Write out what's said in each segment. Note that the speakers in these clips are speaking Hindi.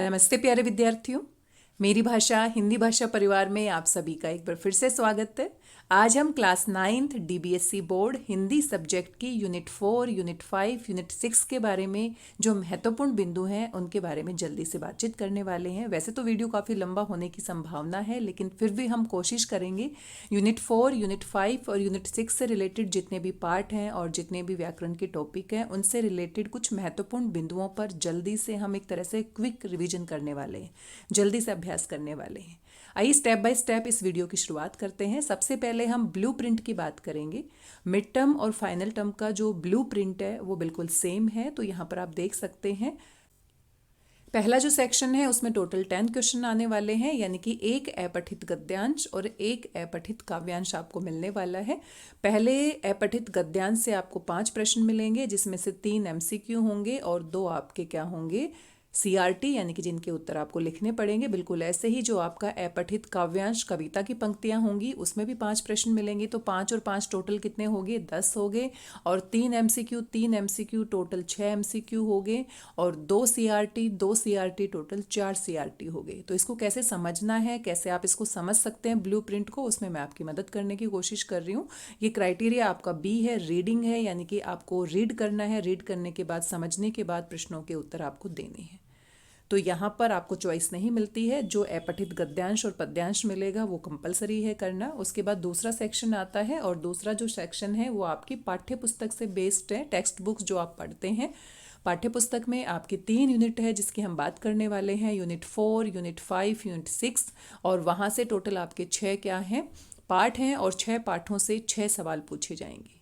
नमस्ते प्यारे विद्यार्थियों। मेरी भाषा हिंदी भाषा परिवार में आप सभी का एक बार फिर से स्वागत है। आज हम class 9th DBSC board Hindi subject की यूनिट 4, यूनिट 5, यूनिट 6 के बारे में जो महत्वपूर्ण बिंदु हैं उनके बारे में जल्दी से बातचीत करने वाले हैं। वैसे तो वीडियो काफ़ी लंबा होने की संभावना है, लेकिन फिर भी हम कोशिश करेंगे यूनिट 4, यूनिट 5 और यूनिट 6 से रिलेटेड जितने भी पार्ट हैं और जितने भी व्याकरण के टॉपिक हैं उनसे रिलेटेड कुछ महत्वपूर्ण बिंदुओं पर जल्दी से हम एक तरह से क्विक रिवीजन करने वाले हैं, जल्दी से अभ्यास करने वाले हैं। आइए स्टेप बाय स्टेप इस वीडियो की शुरुआत करते हैं। सबसे पहले हम ब्लूप्रिंट की बात करेंगे। मिड टर्म और फाइनल टर्म का जो ब्लूप्रिंट है वो बिल्कुल सेम है, तो यहाँ पर आप देख सकते हैं। पहला जो सेक्शन है उसमें टोटल 10 क्वेश्चन आने वाले हैं, यानी कि एक अपठित गद्यांश और एक अपठित काव्यांश आपको मिलने वाला है। पहले अपठित गद्यांश से आपको 5 प्रश्न मिलेंगे, जिसमें से 3 एमसीक्यू होंगे और 2 आपके क्या होंगे, सीआरटी, यानी कि जिनके उत्तर आपको लिखने पड़ेंगे। बिल्कुल ऐसे ही जो आपका अपठित काव्यांश कविता की पंक्तियां होंगी उसमें भी 5 प्रश्न मिलेंगे। तो 5 और 5 टोटल कितने हो गए, 10 हो गए। और 3 एमसीक्यू टोटल 6 एमसीक्यू हो गए। और 2 सीआरटी टोटल 4 सीआरटी हो गए। तो इसको कैसे समझना है, कैसे आप इसको समझ सकते हैं ब्लूप्रिंट को, उसमें मैं आपकी मदद करने की कोशिश कर रही हूँ। ये क्राइटेरिया आपका बी है, रीडिंग है, यानी कि आपको रीड करना है। रीड करने के बाद, समझने के बाद प्रश्नों के उत्तर आपको देने हैं। तो यहाँ पर आपको चॉइस नहीं मिलती है। जो अपठित गद्यांश और पद्यांश मिलेगा वो कंपलसरी है करना। उसके बाद दूसरा सेक्शन आता है, और दूसरा जो सेक्शन है वो आपकी पाठ्य पुस्तक से बेस्ड है। टेक्स्ट बुक्स जो आप पढ़ते हैं, पाठ्य पुस्तक में आपकी 3 यूनिट है जिसकी हम बात करने वाले हैं, यूनिट 4, यूनिट 5, यूनिट 6। और वहाँ से टोटल आपके 6 क्या हैं, पाठ हैं, और 6 पाठों से 6 सवाल पूछे जाएंगे।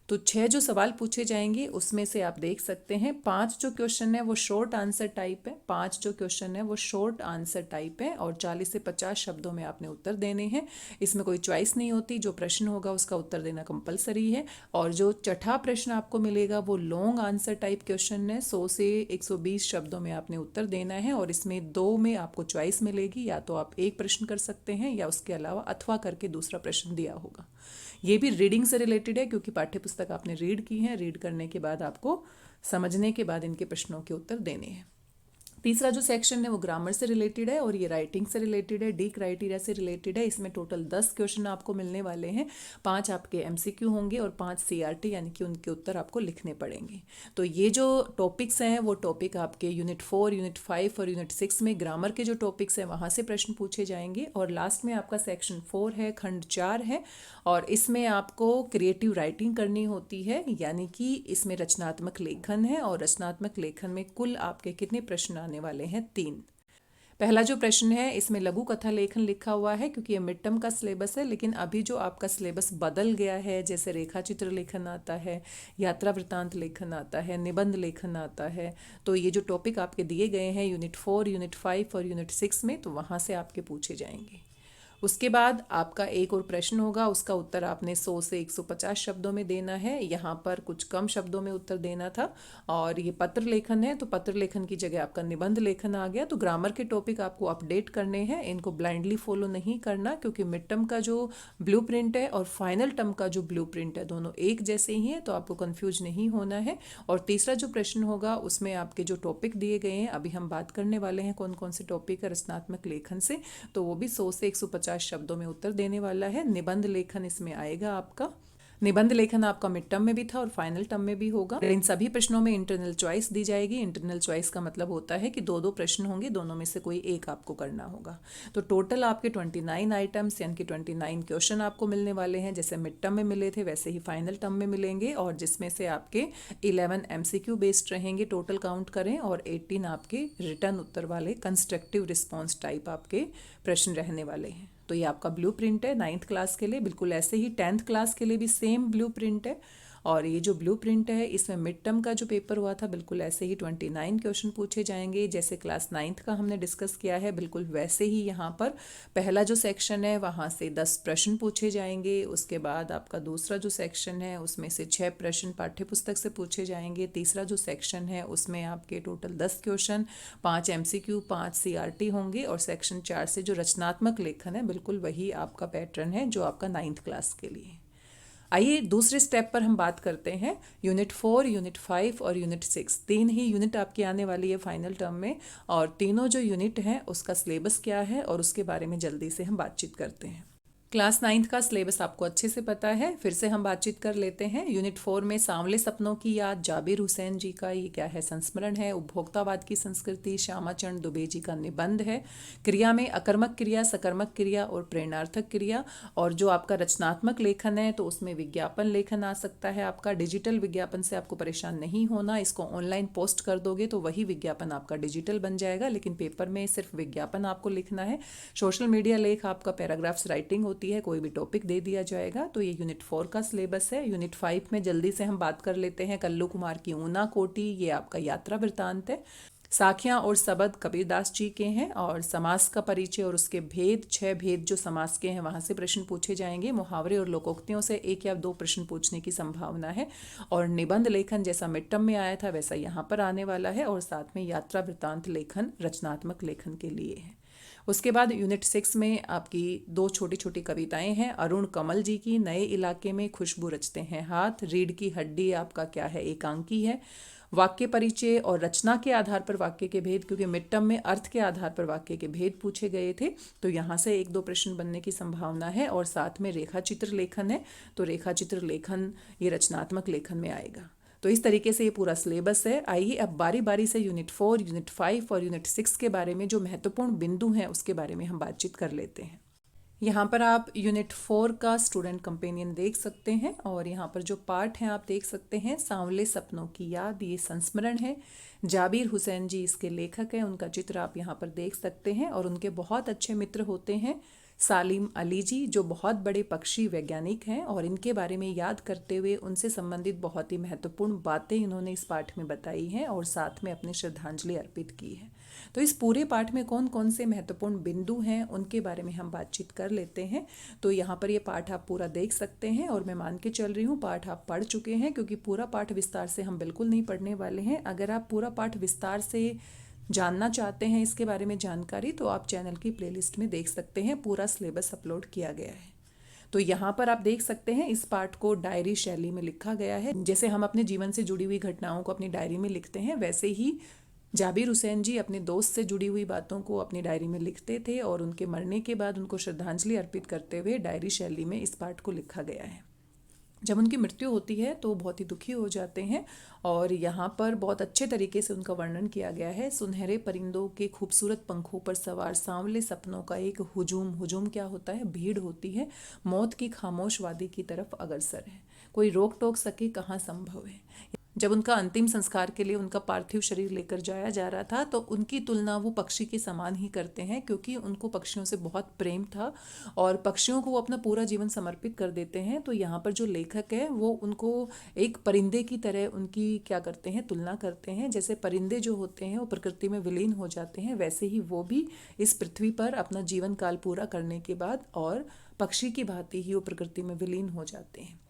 तो 6 जो सवाल पूछे जाएंगे उसमें से आप देख सकते हैं 5 जो क्वेश्चन है वो शॉर्ट आंसर टाइप है। 5 जो क्वेश्चन है वो शॉर्ट आंसर टाइप है, और 40 से 50 शब्दों में आपने उत्तर देने हैं। इसमें कोई चॉइस नहीं होती, जो प्रश्न होगा उसका उत्तर देना कंपलसरी है। और जो छठा प्रश्न आपको मिलेगा वो लॉन्ग आंसर टाइप क्वेश्चन है। 100 से 120 शब्दों में आपने उत्तर देना है, और इसमें 2 में आपको चॉइस मिलेगी, या तो आप एक प्रश्न कर सकते हैं या उसके अलावा अथवा करके दूसरा प्रश्न दिया होगा। ये भी रीडिंग से रिलेटेड है, क्योंकि पाठ्य पुस्तक आपने रीड की है। रीड करने के बाद आपको समझने के बाद इनके प्रश्नों के उत्तर देने हैं। तीसरा जो सेक्शन है वो ग्रामर से रिलेटेड है, और ये राइटिंग से रिलेटेड है, डी क्राइटेरिया से रिलेटेड है। इसमें टोटल 10 क्वेश्चन आपको मिलने वाले हैं। 5 आपके एमसीक्यू होंगे और 5 सीआरटी, यानी कि उनके उत्तर आपको लिखने पड़ेंगे। तो ये जो टॉपिक्स हैं वो टॉपिक आपके यूनिट 4, यूनिट 5 और यूनिट 6 में ग्रामर के जो टॉपिक्स हैं वहाँ से प्रश्न पूछे जाएंगे। और लास्ट में आपका सेक्शन 4 है, खंड 4 है, और इसमें आपको क्रिएटिव राइटिंग करनी होती है, यानी कि इसमें रचनात्मक लेखन है। और रचनात्मक लेखन में कुल आपके कितने प्रश्न आने वाले हैं, 3। पहला जो प्रश्न है इसमें लघु कथा लेखन लिखा हुआ है, क्योंकि ये मिड टर्म का सिलेबस है। लेकिन अभी जो आपका सिलेबस बदल गया है, जैसे रेखा चित्र लेखन आता है, यात्रा वृत्तांत लेखन आता है, निबंध लेखन आता है। तो ये जो टॉपिक आपके दिए गए हैं यूनिट 4, यूनिट 5 और यूनिट 6 में, तो वहाँ से आपके पूछे जाएंगे। उसके बाद आपका एक और प्रश्न होगा, उसका उत्तर आपने 100 से 150 शब्दों में देना है। यहाँ पर कुछ कम शब्दों में उत्तर देना था। और ये पत्र लेखन है, तो पत्र लेखन की जगह आपका निबंध लेखन आ गया। तो ग्रामर के टॉपिक आपको अपडेट करने हैं, इनको ब्लाइंडली फॉलो नहीं करना, क्योंकि मिड टर्म का जो ब्लूप्रिंट है और फाइनल टर्म का जो ब्लूप्रिंट है दोनों एक जैसे ही हैं, तो आपको कन्फ्यूज नहीं होना है। और तीसरा जो प्रश्न होगा उसमें आपके जो टॉपिक दिए गए हैं, अभी हम बात करने वाले हैं कौन कौन से टॉपिक है रचनात्मक लेखन से, तो वो भी 100 से 150 शब्दों में उत्तर देने वाला है। निबंध लेखन इसमें आएगा आपका। निबंध लेखन आपका मिड टर्म में भी था और फाइनल टर्म में भी होगा। इन सभी प्रश्नों में इंटरनल चॉइस दी जाएगी। इंटरनल चॉइस का मतलब होता है कि 2-2 प्रश्न होंगे, दोनों में से कोई एक आपको करना होगा। तो टोटल आपके 29 आइटम्स, यानी कि 29 क्वेश्चन आपको मिलने वाले हैं। जैसे मिड टर्म में मिले थे वैसे ही फाइनल टर्म में मिलेंगे, और जिसमें से आपके 11 एमसीक्यू बेस्ड रहेंगे, टोटल काउंट करें, और 18 आपके रिटर्न उत्तर वाले कंस्ट्रक्टिव रिस्पॉन्स टाइप आपके प्रश्न रहने वाले हैं। तो ये आपका ब्लूप्रिंट है 9th क्लास के लिए। बिल्कुल ऐसे ही 10th क्लास के लिए भी सेम ब्लूप्रिंट है। और ये जो ब्लूप्रिंट है इसमें मिड टर्म का जो पेपर हुआ था बिल्कुल ऐसे ही 29 क्वेश्चन पूछे जाएंगे। जैसे क्लास 9th का हमने डिस्कस किया है, बिल्कुल वैसे ही यहाँ पर पहला जो सेक्शन है वहाँ से 10 प्रश्न पूछे जाएंगे। उसके बाद आपका दूसरा जो सेक्शन है उसमें से 6 प्रश्न पाठ्य पुस्तक से पूछे जाएंगे। तीसरा जो सेक्शन है उसमें आपके टोटल 10 क्वेश्चन, 5 एमसीक्यू, 5 सीआरटी होंगे। और सेक्शन 4 से जो रचनात्मक लेखन है बिल्कुल वही आपका पैटर्न है जो आपका 9th क्लास के लिए। आइए दूसरे स्टेप पर हम बात करते हैं। यूनिट 4, यूनिट 5 और यूनिट 6, 3 ही यूनिट आपकी आने वाली है फाइनल टर्म में, और तीनों जो यूनिट हैं उसका सिलेबस क्या है और उसके बारे में जल्दी से हम बातचीत करते हैं। क्लास 9th का सिलेबस आपको अच्छे से पता है, फिर से हम बातचीत कर लेते हैं। यूनिट 4 में सांवले सपनों की याद, जाबिर हुसैन जी का ये क्या है संस्मरण है, उपभोक्तावाद की संस्कृति, श्यामाचरण दुबे जी का निबंध है। क्रिया में अकर्मक क्रिया, सकर्मक क्रिया और प्रेरणार्थक क्रिया। और जो आपका रचनात्मक लेखन है तो उसमें विज्ञापन लेखन आ सकता है आपका। डिजिटल विज्ञापन से आपको परेशान नहीं होना, इसको ऑनलाइन पोस्ट कर दोगे तो वही विज्ञापन आपका डिजिटल बन जाएगा, लेकिन पेपर में सिर्फ विज्ञापन आपको लिखना है। सोशल मीडिया लेख आपका पैराग्राफ्स राइटिंग होती है, कोई भी टॉपिक दे दिया जाएगा। तो ये यूनिट 4 का सिलेबस है। यूनिट 5 में जल्दी से हम बात कर लेते हैं कल्लू कुमार की ऊना कोटी, ये आपका यात्रा वृत्तांत है। साखियाँ और सबद कबीरदास जी के हैं। और समास का परिचय और उसके भेद, 6 भेद जो समास के हैं वहाँ से प्रश्न पूछे जाएंगे। मुहावरे और लोकोक्तियों से 1 या 2 प्रश्न पूछने की संभावना है। और निबंध लेखन जैसा मिड टर्म में आया था वैसा यहाँ पर आने वाला है। और साथ में यात्रा वृत्तांत लेखन रचनात्मक लेखन के लिए है। उसके बाद यूनिट 6 में आपकी 2 छोटी छोटी कविताएं हैं। अरुण कमल जी की नए इलाके में खुशबू रचते हैं हाथ, रीढ़ की हड्डी आपका क्या है एकांकी है। वाक्य परिचय और रचना के आधार पर वाक्य के भेद, क्योंकि मिड टर्म में अर्थ के आधार पर वाक्य के भेद पूछे गए थे, तो यहाँ से 1-2 प्रश्न बनने की संभावना है। और साथ में रेखा चित्र लेखन है, तो रेखा चित्र लेखन ये रचनात्मक लेखन में आएगा। तो इस तरीके से ये पूरा सिलेबस है। आइए अब बारी बारी से यूनिट 4, यूनिट 5 और यूनिट 6 के बारे में जो महत्वपूर्ण बिंदु हैं उसके बारे में हम बातचीत कर लेते हैं। यहाँ पर आप यूनिट 4 का स्टूडेंट कंपेनियन देख सकते हैं। और यहाँ पर जो पार्ट हैं आप देख सकते हैं, सांवले सपनों की याद, ये संस्मरण है। जाबिर हुसैन जी इसके लेखक हैं, उनका चित्र आप यहाँ पर देख सकते हैं। और उनके बहुत अच्छे मित्र होते हैं सालिम अली जी, जो बहुत बड़े पक्षी वैज्ञानिक हैं। और इनके बारे में याद करते हुए उनसे संबंधित बहुत ही महत्वपूर्ण बातें इन्होंने इस पाठ में बताई हैं और साथ में अपनी श्रद्धांजलि अर्पित की है। तो इस पूरे पाठ में कौन कौन से महत्वपूर्ण बिंदु हैं उनके बारे में हम बातचीत कर लेते हैं। तो यहाँ पर ये पाठ आप पूरा देख सकते हैं। और मैं मान के चल रही हूँ पाठ आप पढ़ चुके हैं, क्योंकि पूरा पाठ विस्तार से हम बिल्कुल नहीं पढ़ने वाले हैं। अगर आप पूरा पाठ विस्तार से जानना चाहते हैं इसके बारे में जानकारी, तो आप चैनल की प्लेलिस्ट में देख सकते हैं, पूरा सिलेबस अपलोड किया गया है। तो यहाँ पर आप देख सकते हैं इस पाठ को डायरी शैली में लिखा गया है। जैसे हम अपने जीवन से जुड़ी हुई घटनाओं को अपनी डायरी में लिखते हैं, वैसे ही जाबिर हुसैन जी अपने दोस्त से जुड़ी हुई बातों को अपनी डायरी में लिखते थे। और उनके मरने के बाद उनको श्रद्धांजलि अर्पित करते हुए डायरी शैली में इस पाठ को लिखा गया है। जब उनकी मृत्यु होती है तो बहुत ही दुखी हो जाते हैं। और यहाँ पर बहुत अच्छे तरीके से उनका वर्णन किया गया है। सुनहरे परिंदों के खूबसूरत पंखों पर सवार सांवले सपनों का एक हुजूम, हुजूम क्या होता है, भीड़ होती है, मौत की खामोश वादी की तरफ अग्रसर है। कोई रोक टोक सके कहाँ संभव है। जब उनका अंतिम संस्कार के लिए उनका पार्थिव शरीर लेकर जाया जा रहा था तो उनकी तुलना वो पक्षी के समान ही करते हैं, क्योंकि उनको पक्षियों से बहुत प्रेम था और पक्षियों को वो अपना पूरा जीवन समर्पित कर देते हैं। तो यहाँ पर जो लेखक है वो उनको एक परिंदे की तरह उनकी क्या करते हैं, तुलना करते हैं। जैसे परिंदे जो होते हैं वो प्रकृति में विलीन हो जाते हैं, वैसे ही वो भी इस पृथ्वी पर अपना जीवन काल पूरा करने के बाद और पक्षी की भांति ही वो प्रकृति में विलीन हो जाते हैं।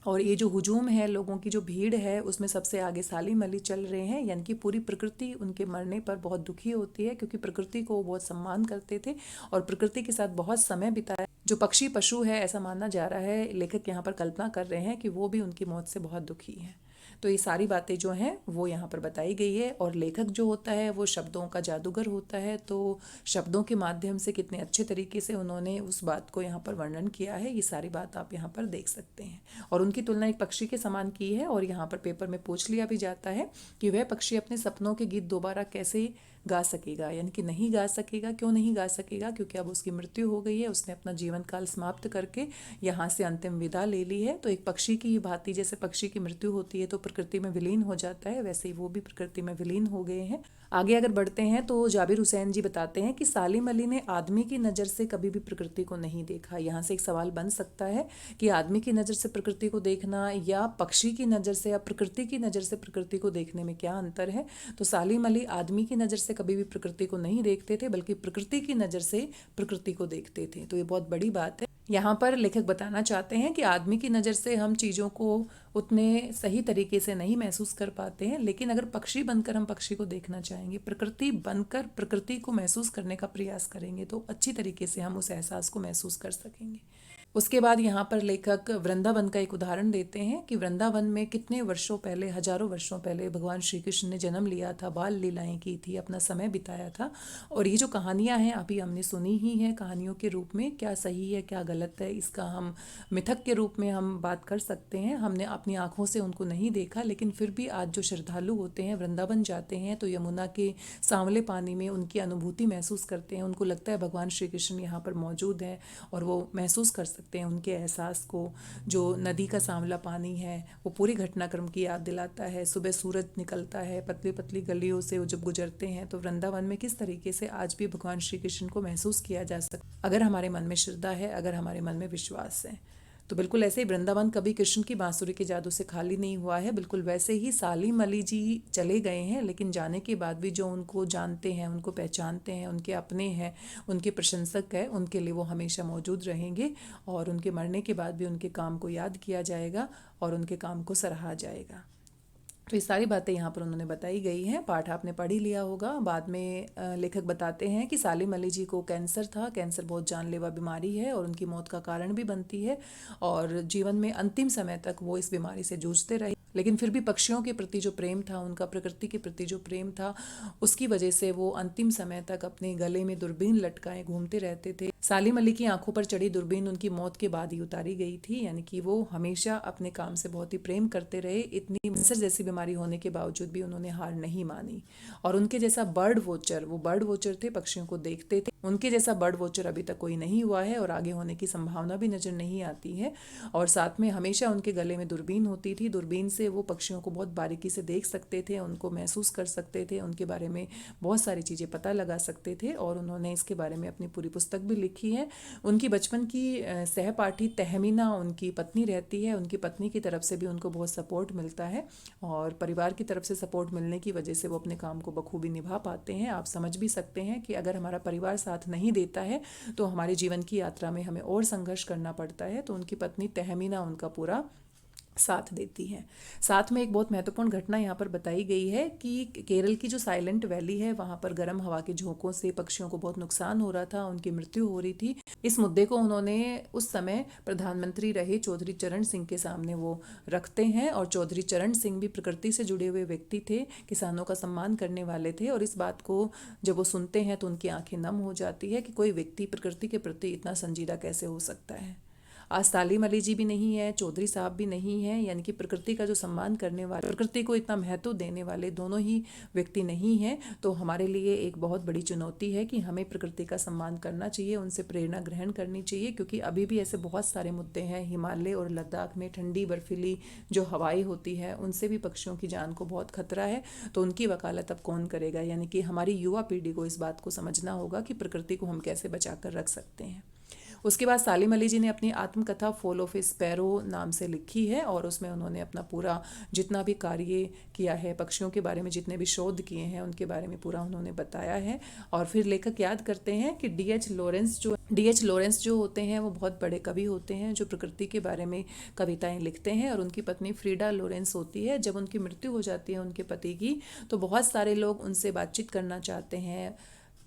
और ये जो हुजूम है, लोगों की जो भीड़ है, उसमें सबसे आगे सालिम अली चल रहे हैं। यानी कि पूरी प्रकृति उनके मरने पर बहुत दुखी होती है, क्योंकि प्रकृति को वो बहुत सम्मान करते थे और प्रकृति के साथ बहुत समय बिताया। जो पक्षी पशु है ऐसा माना जा रहा है, लेखक यहाँ पर कल्पना कर रहे हैं कि वो भी उनकी मौत से बहुत दुखी हैं। तो ये सारी बातें जो हैं वो यहाँ पर बताई गई है। और लेखक जो होता है वो शब्दों का जादूगर होता है, तो शब्दों के माध्यम से कितने अच्छे तरीके से उन्होंने उस बात को यहाँ पर वर्णन किया है, ये सारी बात आप यहाँ पर देख सकते हैं। और उनकी तुलना एक पक्षी के समान की है। और यहाँ पर पेपर में पूछ लिया भी जाता है कि वह पक्षी अपने सपनों के गीत दोबारा कैसे गा सकेगा, यानी कि नहीं गा सकेगा। क्यों नहीं गा सकेगा? क्योंकि अब उसकी मृत्यु हो गई है, उसने अपना जीवन काल समाप्त करके यहाँ से अंतिम विदा ले ली है। तो एक पक्षी की भांति, जैसे पक्षी की मृत्यु होती है तो प्रकृति में विलीन हो जाता है, वैसे ही वो भी प्रकृति में विलीन हो गए हैं। आगे अगर बढ़ते हैं तो जाबिर हुसैन जी बताते हैं कि सालिम अली ने आदमी की नज़र से कभी भी प्रकृति को नहीं देखा। यहाँ से एक सवाल बन सकता है कि आदमी की नज़र से प्रकृति को देखना या पक्षी की नज़र से या प्रकृति की नज़र से प्रकृति को देखने में क्या अंतर है। तो सालिम अली आदमी की नज़र से कभी भी प्रकृति को नहीं देखते थे, बल्कि प्रकृति की नज़र से प्रकृति को देखते थे। तो ये बहुत बड़ी बात है। यहाँ पर लेखक बताना चाहते हैं कि आदमी की नज़र से हम चीज़ों को उतने सही तरीके से नहीं महसूस कर पाते हैं, लेकिन अगर पक्षी बनकर हम पक्षी को देखना चाहेंगे, प्रकृति बनकर प्रकृति को महसूस करने का प्रयास करेंगे, तो अच्छी तरीके से हम उस एहसास को महसूस कर सकेंगे। उसके बाद यहाँ पर लेखक वृंदावन का एक उदाहरण देते हैं कि वृंदावन में कितने वर्षों पहले, हजारों वर्षों पहले भगवान श्री कृष्ण ने जन्म लिया था, बाल लीलाएं की थी, अपना समय बिताया था। और ये जो कहानियाँ हैं अभी हमने सुनी ही हैं कहानियों के रूप में, क्या सही है क्या गलत है इसका हम मिथक के रूप में हम बात कर सकते हैं। हमने अपनी आंखों से उनको नहीं देखा, लेकिन फिर भी आज जो श्रद्धालु होते हैं वृंदावन जाते हैं तो यमुना के सांवले पानी में उनकी अनुभूति महसूस करते हैं। उनको लगता है भगवान श्री कृष्ण यहाँ पर मौजूद हैं और वो महसूस कर सकते हैं उनके एहसास को। जो नदी का सांवला पानी है वो पूरी घटनाक्रम की याद दिलाता है। सुबह सूरज निकलता है, पतली पतली गलियों से वो जब गुजरते हैं तो वृंदावन में किस तरीके से आज भी भगवान श्री कृष्ण को महसूस किया जा सकता है अगर हमारे मन में श्रद्धा है, अगर हमारे मन में विश्वास है। तो बिल्कुल ऐसे ही वृंदावन कभी कृष्ण की बांसुरी के जादू से खाली नहीं हुआ है। बिल्कुल वैसे ही सालीम अली जी चले गए हैं, लेकिन जाने के बाद भी जो उनको जानते हैं, उनको पहचानते हैं, उनके अपने हैं, उनके प्रशंसक हैं, उनके लिए वो हमेशा मौजूद रहेंगे। और उनके मरने के बाद भी उनके काम को याद किया जाएगा और उनके काम को सराहा जाएगा। तो ये सारी बातें यहाँ पर उन्होंने बताई गई हैं। पाठ आपने पढ़ ही लिया होगा। बाद में लेखक बताते हैं कि सालिम अली जी को कैंसर था। कैंसर बहुत जानलेवा बीमारी है और उनकी मौत का कारण भी बनती है। और जीवन में अंतिम समय तक वो इस बीमारी से जूझते रहे, लेकिन फिर भी पक्षियों के प्रति जो प्रेम था, उनका प्रकृति के प्रति जो प्रेम था, उसकी वजह से वो अंतिम समय तक अपने गले में दूरबीन लटकाए घूमते रहते थे। सालिम अली की आंखों पर चढ़ी दूरबीन उनकी मौत के बाद ही उतारी गई थी, यानी कि वो हमेशा अपने काम से बहुत ही प्रेम करते रहे। इतनी कैंसर जैसी बीमारी होने के बावजूद भी उन्होंने हार नहीं मानी। और उनके जैसा बर्ड वॉचर, वो बर्ड वॉचर थे, पक्षियों को देखते थे, उनके जैसा बर्ड वॉचर अभी तक कोई नहीं हुआ है और आगे होने की संभावना भी नजर नहीं आती है। और साथ में हमेशा उनके गले में दूरबीन होती थी। दूरबीन से वो पक्षियों को बहुत बारीकी से देख सकते थे, उनको महसूस कर सकते थे, उनके बारे में बहुत सारी चीज़ें पता लगा सकते थे। और उन्होंने इसके बारे में अपनी पूरी पुस्तक भी लिखी है। उनकी बचपन की सहपाठी तहमीना उनकी पत्नी रहती है। उनकी पत्नी की तरफ से भी उनको बहुत सपोर्ट मिलता है और परिवार की तरफ से सपोर्ट मिलने की वजह से वो अपने काम को बखूबी निभा पाते हैं। आप समझ भी सकते हैं कि अगर हमारा परिवार साथ नहीं देता है तो हमारे जीवन की यात्रा में हमें और संघर्ष करना पड़ता है। तो उनकी पत्नी तहमीना उनका पूरा साथ देती हैं। साथ में एक बहुत महत्वपूर्ण घटना यहाँ पर बताई गई है कि केरल की जो साइलेंट वैली है वहाँ पर गर्म हवा के झोंकों से पक्षियों को बहुत नुकसान हो रहा था, उनकी मृत्यु हो रही थी। इस मुद्दे को उन्होंने उस समय प्रधानमंत्री रहे चौधरी चरण सिंह के सामने वो रखते हैं। और चौधरी चरण सिंह भी प्रकृति से जुड़े हुए व्यक्ति थे, किसानों का सम्मान करने वाले थे। और इस बात को जब वो सुनते हैं तो उनकी आंखें नम हो जाती है कि कोई व्यक्ति प्रकृति के प्रति इतना संजीदा कैसे हो सकता है। आज सालिम अली जी भी नहीं है, चौधरी साहब भी नहीं है, यानी कि प्रकृति का जो सम्मान करने वाले, प्रकृति को इतना महत्व देने वाले दोनों ही व्यक्ति नहीं हैं। तो हमारे लिए एक बहुत बड़ी चुनौती है कि हमें प्रकृति का सम्मान करना चाहिए, उनसे प्रेरणा ग्रहण करनी चाहिए। क्योंकि अभी भी ऐसे बहुत सारे मुद्दे हैं। हिमालय और लद्दाख में ठंडी बर्फीली जो हवाएं होती है उनसे भी पक्षियों की जान को बहुत खतरा है। तो उनकी वकालत अब कौन करेगा? यानी कि हमारी युवा पीढ़ी को इस बात को समझना होगा कि प्रकृति को हम कैसे बचा कर रख सकते हैं। उसके बाद सालिम अली जी ने अपनी आत्मकथा फॉल ऑफ ए स्पैरो नाम से लिखी है और उसमें उन्होंने अपना पूरा जितना भी कार्य किया है, पक्षियों के बारे में जितने भी शोध किए हैं उनके बारे में पूरा उन्होंने बताया है। और फिर लेखक याद करते हैं कि डी.एच. लॉरेंस जो होते हैं वो बहुत बड़े कवि होते हैं जो प्रकृति के बारे में कविताएं लिखते हैं। और उनकी पत्नी फ्रीडा लॉरेंस होती है। जब उनकी मृत्यु हो जाती है उनके पति की, तो बहुत सारे लोग उनसे बातचीत करना चाहते हैं,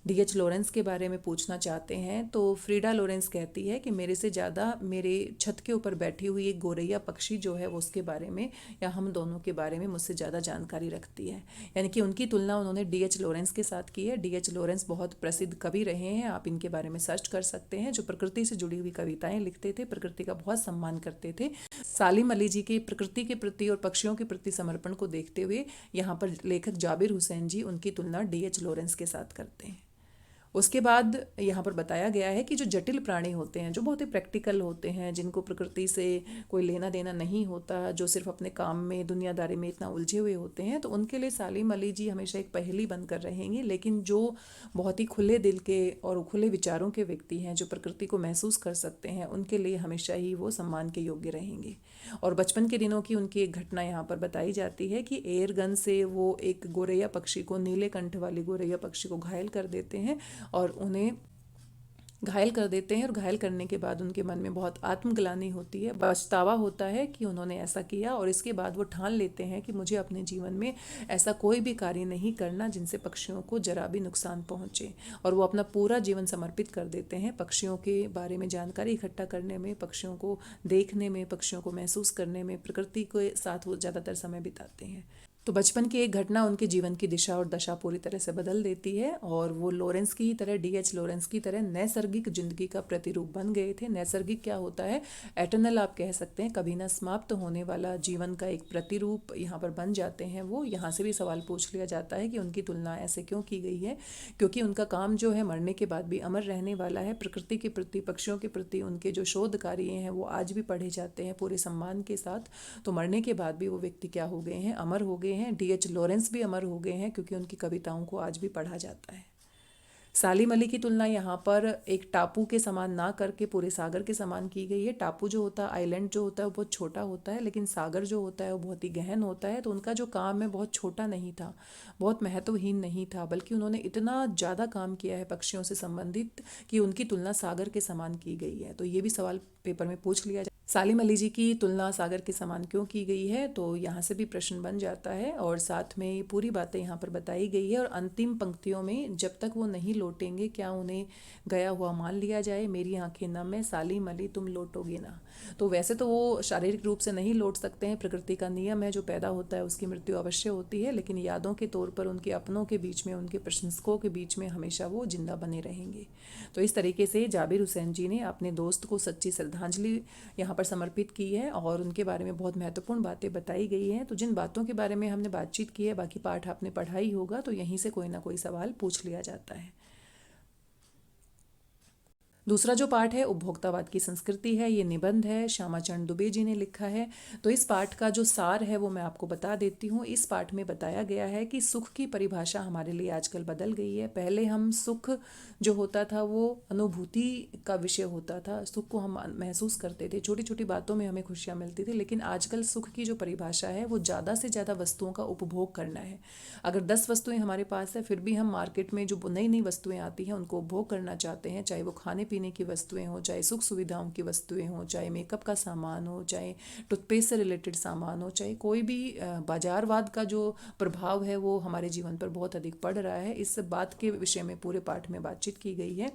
डी.एच. लॉरेंस के बारे में पूछना चाहते हैं। तो फ्रीडा लॉरेंस कहती है कि मेरे से ज़्यादा मेरे छत के ऊपर बैठी हुई एक गोरैया पक्षी जो है वो उसके बारे में, या हम दोनों के बारे में मुझसे ज़्यादा जानकारी रखती है। यानी कि उनकी तुलना उन्होंने डी.एच. लॉरेंस के साथ की है। डी.एच. लॉरेंस बहुत प्रसिद्ध कवि रहे हैं, आप इनके बारे में सर्च कर सकते हैं, जो प्रकृति से जुड़ी हुई कविताएं लिखते थे, प्रकृति का बहुत सम्मान करते थे। सालिम अली जी के प्रकृति के प्रति और पक्षियों के प्रति समर्पण को देखते हुए यहाँ पर लेखक जाबिर हुसैन जी उनकी तुलना डी.एच. लॉरेंस के साथ करते हैं। उसके बाद यहाँ पर बताया गया है कि जो जटिल प्राणी होते हैं, जो बहुत ही प्रैक्टिकल होते हैं, जिनको प्रकृति से कोई लेना देना नहीं होता, जो सिर्फ अपने काम में दुनियादारी में इतना उलझे हुए होते हैं, तो उनके लिए सालिम अली जी हमेशा एक पहेली बनकर रहेंगे। लेकिन जो बहुत ही खुले दिल के और खुले विचारों के व्यक्ति हैं, जो प्रकृति को महसूस कर सकते हैं, उनके लिए हमेशा ही वो सम्मान के योग्य रहेंगे। और बचपन के दिनों की उनकी एक घटना यहाँ पर बताई जाती है कि एयर गन से वो एक गोरैया पक्षी को, नीले कंठ वाली गोरैया पक्षी को घायल कर देते हैं और उन्हें घायल कर देते हैं और घायल करने के बाद उनके मन में बहुत आत्मग्लानि होती है, पछतावा होता है कि उन्होंने ऐसा किया, और इसके बाद वो ठान लेते हैं कि मुझे अपने जीवन में ऐसा कोई भी कार्य नहीं करना जिनसे पक्षियों को जरा भी नुकसान पहुंचे। और वो अपना पूरा जीवन समर्पित कर देते हैं पक्षियों के बारे में जानकारी इकट्ठा करने में, पक्षियों को देखने में, पक्षियों को महसूस करने में, प्रकृति के साथ वो ज़्यादातर समय बिताते हैं। तो बचपन की एक घटना उनके जीवन की दिशा और दशा पूरी तरह से बदल देती है, और वो लॉरेंस की तरह, डीएच लॉरेंस की तरह नैसर्गिक जिंदगी का प्रतिरूप बन गए थे। नैसर्गिक क्या होता है? एटर्नल आप कह सकते हैं, कभी ना समाप्त होने वाला जीवन का एक प्रतिरूप यहाँ पर बन जाते हैं वो। यहाँ से भी सवाल पूछ लिया जाता है कि उनकी तुलना ऐसे क्यों की गई है, क्योंकि उनका काम जो है मरने के बाद भी अमर रहने वाला है। प्रकृति के प्रति, पक्षियों के प्रति उनके जो शोध कार्य हैं वो आज भी पढ़े जाते हैं पूरे सम्मान के साथ। तो मरने के बाद भी वो व्यक्ति क्या हो गए हैं? अमर हो गए हैं। डीएच लॉरेंस भी अमर हो गए हैं क्योंकि उनकी कविताओं को आज भी पढ़ा जाता है। सालिम अली की तुलना यहाँ पर एक टापू के समान ना करके पूरे सागर के समान की गई है। टापू जो होता है, आइलैंड जो होता है, वो बहुत छोटा होता है, लेकिन सागर जो होता है वो बहुत ही गहन होता है। तो उनका जो काम है बहुत छोटा नहीं था, बहुत महत्वहीन नहीं था, बल्कि उन्होंने इतना ज़्यादा काम किया है पक्षियों से संबंधित कि उनकी तुलना सागर के समान की गई है। तो ये भी सवाल पेपर में पूछ लिया जाए, सालिम अली जी की तुलना सागर के समान क्यों की गई है? तो यहाँ से भी प्रश्न बन जाता है, और साथ में ये पूरी बातें यहाँ पर बताई गई है। और अंतिम पंक्तियों में, जब तक वो नहीं लौटेंगे क्या उन्हें गया हुआ मान लिया जाए, मेरी आंखें नम है सालिम अली तुम लौटोगे ना। तो वैसे तो वो शारीरिक रूप से नहीं लौट सकते हैं, प्रकृति का नियम है, जो पैदा होता है उसकी मृत्यु अवश्य होती है, लेकिन यादों के तौर पर उनके अपनों के बीच में, उनके प्रशंसकों के बीच में हमेशा वो जिंदा बने रहेंगे। तो इस तरीके से जाबिर हुसैन जी ने अपने दोस्त को सच्ची श्रद्धांजलि यहाँ पर समर्पित की है, और उनके बारे में बहुत महत्वपूर्ण बातें बताई गई हैं। तो जिन बातों के बारे में हमने बातचीत की है, बाकी पाठ आपने पढ़ा ही होगा, तो यहीं से कोई ना कोई सवाल पूछ लिया जाता है। दूसरा जो पाठ है उपभोक्तावाद की संस्कृति है, ये निबंध है, श्यामाचरण दुबे जी ने लिखा है। तो इस पाठ का जो सार है वो मैं आपको बता देती हूँ। इस पाठ में बताया गया है कि सुख की परिभाषा हमारे लिए आजकल बदल गई है। पहले हम सुख जो होता था वो अनुभूति का विषय होता था, सुख को हम महसूस करते थे, छोटी छोटी बातों में हमें खुशियाँ मिलती थी। लेकिन आजकल सुख की जो परिभाषा है वो ज़्यादा से ज़्यादा वस्तुओं का उपभोग करना है। अगर 10 वस्तुएं हमारे पास है, फिर भी हम मार्केट में जो नई नई वस्तुएं आती हैं उनको उपभोग करना चाहते हैं, चाहे वो खाने पीने की वस्तुएं हो, चाहे सुख सुविधाओं की वस्तुएं हो, चाहे मेकअप का सामान हो, चाहे टूथपेस्ट से रिलेटेड सामान हो, चाहे कोई भी बाजारवाद का जो प्रभाव है वो हमारे जीवन पर बहुत अधिक पड़ रहा है। इस बात के विषय में पूरे पाठ में बातचीत की गई है।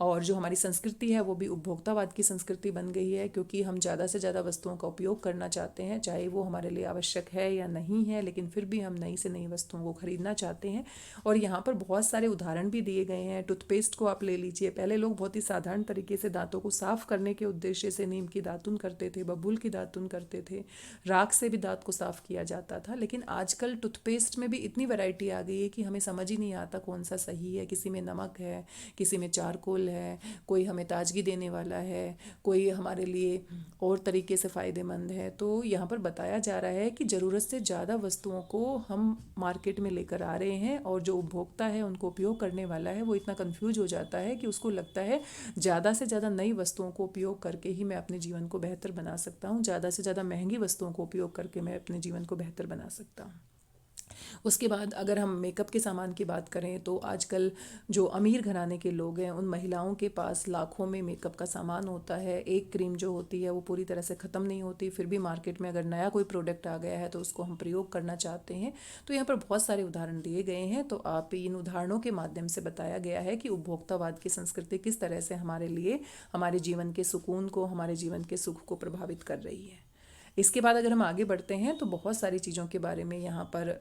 और जो हमारी संस्कृति है वो भी उपभोक्तावाद की संस्कृति बन गई है, क्योंकि हम ज़्यादा से ज़्यादा वस्तुओं का उपयोग करना चाहते हैं, चाहे वो हमारे लिए आवश्यक है या नहीं है, लेकिन फिर भी हम नई से नई वस्तुओं को खरीदना चाहते हैं। और यहाँ पर बहुत सारे उदाहरण भी दिए गए हैं। टूथपेस्ट को आप ले लीजिए, पहले लोग बहुत ही साधारण तरीके से दांतों को साफ करने के उद्देश्य से नीम की दातुन करते थे, बबूल की दातुन करते थे, राख से भी दांत को साफ किया जाता था। लेकिन आजकल टूथपेस्ट में भी इतनी वैरायटी आ गई है कि हमें समझ ही नहीं आता कौन सा सही है। किसी में नमक है, किसी में चारकोल है, कोई हमें ताजगी देने वाला है, कोई हमारे लिए और तरीके से फ़ायदेमंद है। तो यहाँ पर बताया जा रहा है कि ज़रूरत से ज़्यादा वस्तुओं को हम मार्केट में लेकर आ रहे हैं, और जो उपभोक्ता है, उनको उपयोग करने वाला है, वो इतना कंफ्यूज हो जाता है कि उसको लगता है ज़्यादा से ज़्यादा नई वस्तुओं को उपयोग करके ही मैं अपने जीवन को बेहतर बना सकता हूँ, ज़्यादा से ज़्यादा महंगी वस्तुओं को उपयोग करके मैं अपने जीवन को बेहतर बना सकता हूँ। उसके बाद अगर हम मेकअप के सामान की बात करें, तो आजकल जो अमीर घराने के लोग हैं उन महिलाओं के पास लाखों में मेकअप का सामान होता है। एक क्रीम जो होती है वो पूरी तरह से ख़त्म नहीं होती, फिर भी मार्केट में अगर नया कोई प्रोडक्ट आ गया है तो उसको हम प्रयोग करना चाहते हैं। तो यहाँ पर बहुत सारे उदाहरण दिए गए हैं। तो आप इन उदाहरणों के माध्यम से बताया गया है कि उपभोक्तावाद की संस्कृति किस तरह से हमारे लिए, हमारे जीवन के सुकून को, हमारे जीवन के सुख को प्रभावित कर रही है। इसके बाद अगर हम आगे बढ़ते हैं तो बहुत सारी चीज़ों के बारे में यहाँ पर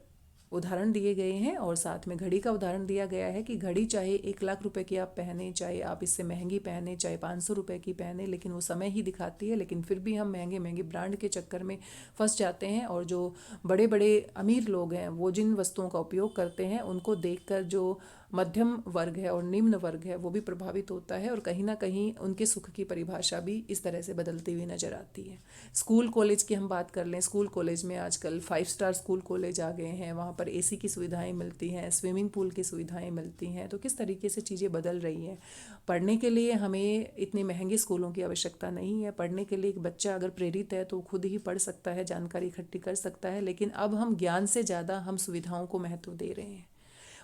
उदाहरण दिए गए हैं, और साथ में घड़ी का उदाहरण दिया गया है कि घड़ी चाहे 1 लाख रुपए की आप पहने, चाहे आप इससे महंगी पहने, चाहे 500 रुपए की पहने, लेकिन वो समय ही दिखाती है। लेकिन फिर भी हम महंगे महंगे ब्रांड के चक्कर में फंस जाते हैं, और जो बड़े बड़े अमीर लोग हैं वो जिन वस्तुओं का उपयोग करते हैं उनको देखकर जो मध्यम वर्ग है और निम्न वर्ग है वो भी प्रभावित होता है, और कहीं ना कहीं उनके सुख की परिभाषा भी इस तरह से बदलती हुई नजर आती है। स्कूल कॉलेज की हम बात कर लें, स्कूल कॉलेज में आजकल 5 स्टार स्कूल कॉलेज आ गए हैं, वहाँ पर एसी की सुविधाएं मिलती हैं, स्विमिंग पूल की सुविधाएं मिलती हैं। तो किस तरीके से चीज़ें बदल रही हैं। पढ़ने के लिए हमें इतने महंगे स्कूलों की आवश्यकता नहीं है। पढ़ने के लिए एक बच्चा अगर प्रेरित है तो खुद ही पढ़ सकता है, जानकारी इकट्ठी कर सकता है, लेकिन अब हम ज्ञान से ज़्यादा हम सुविधाओं को महत्व दे रहे हैं।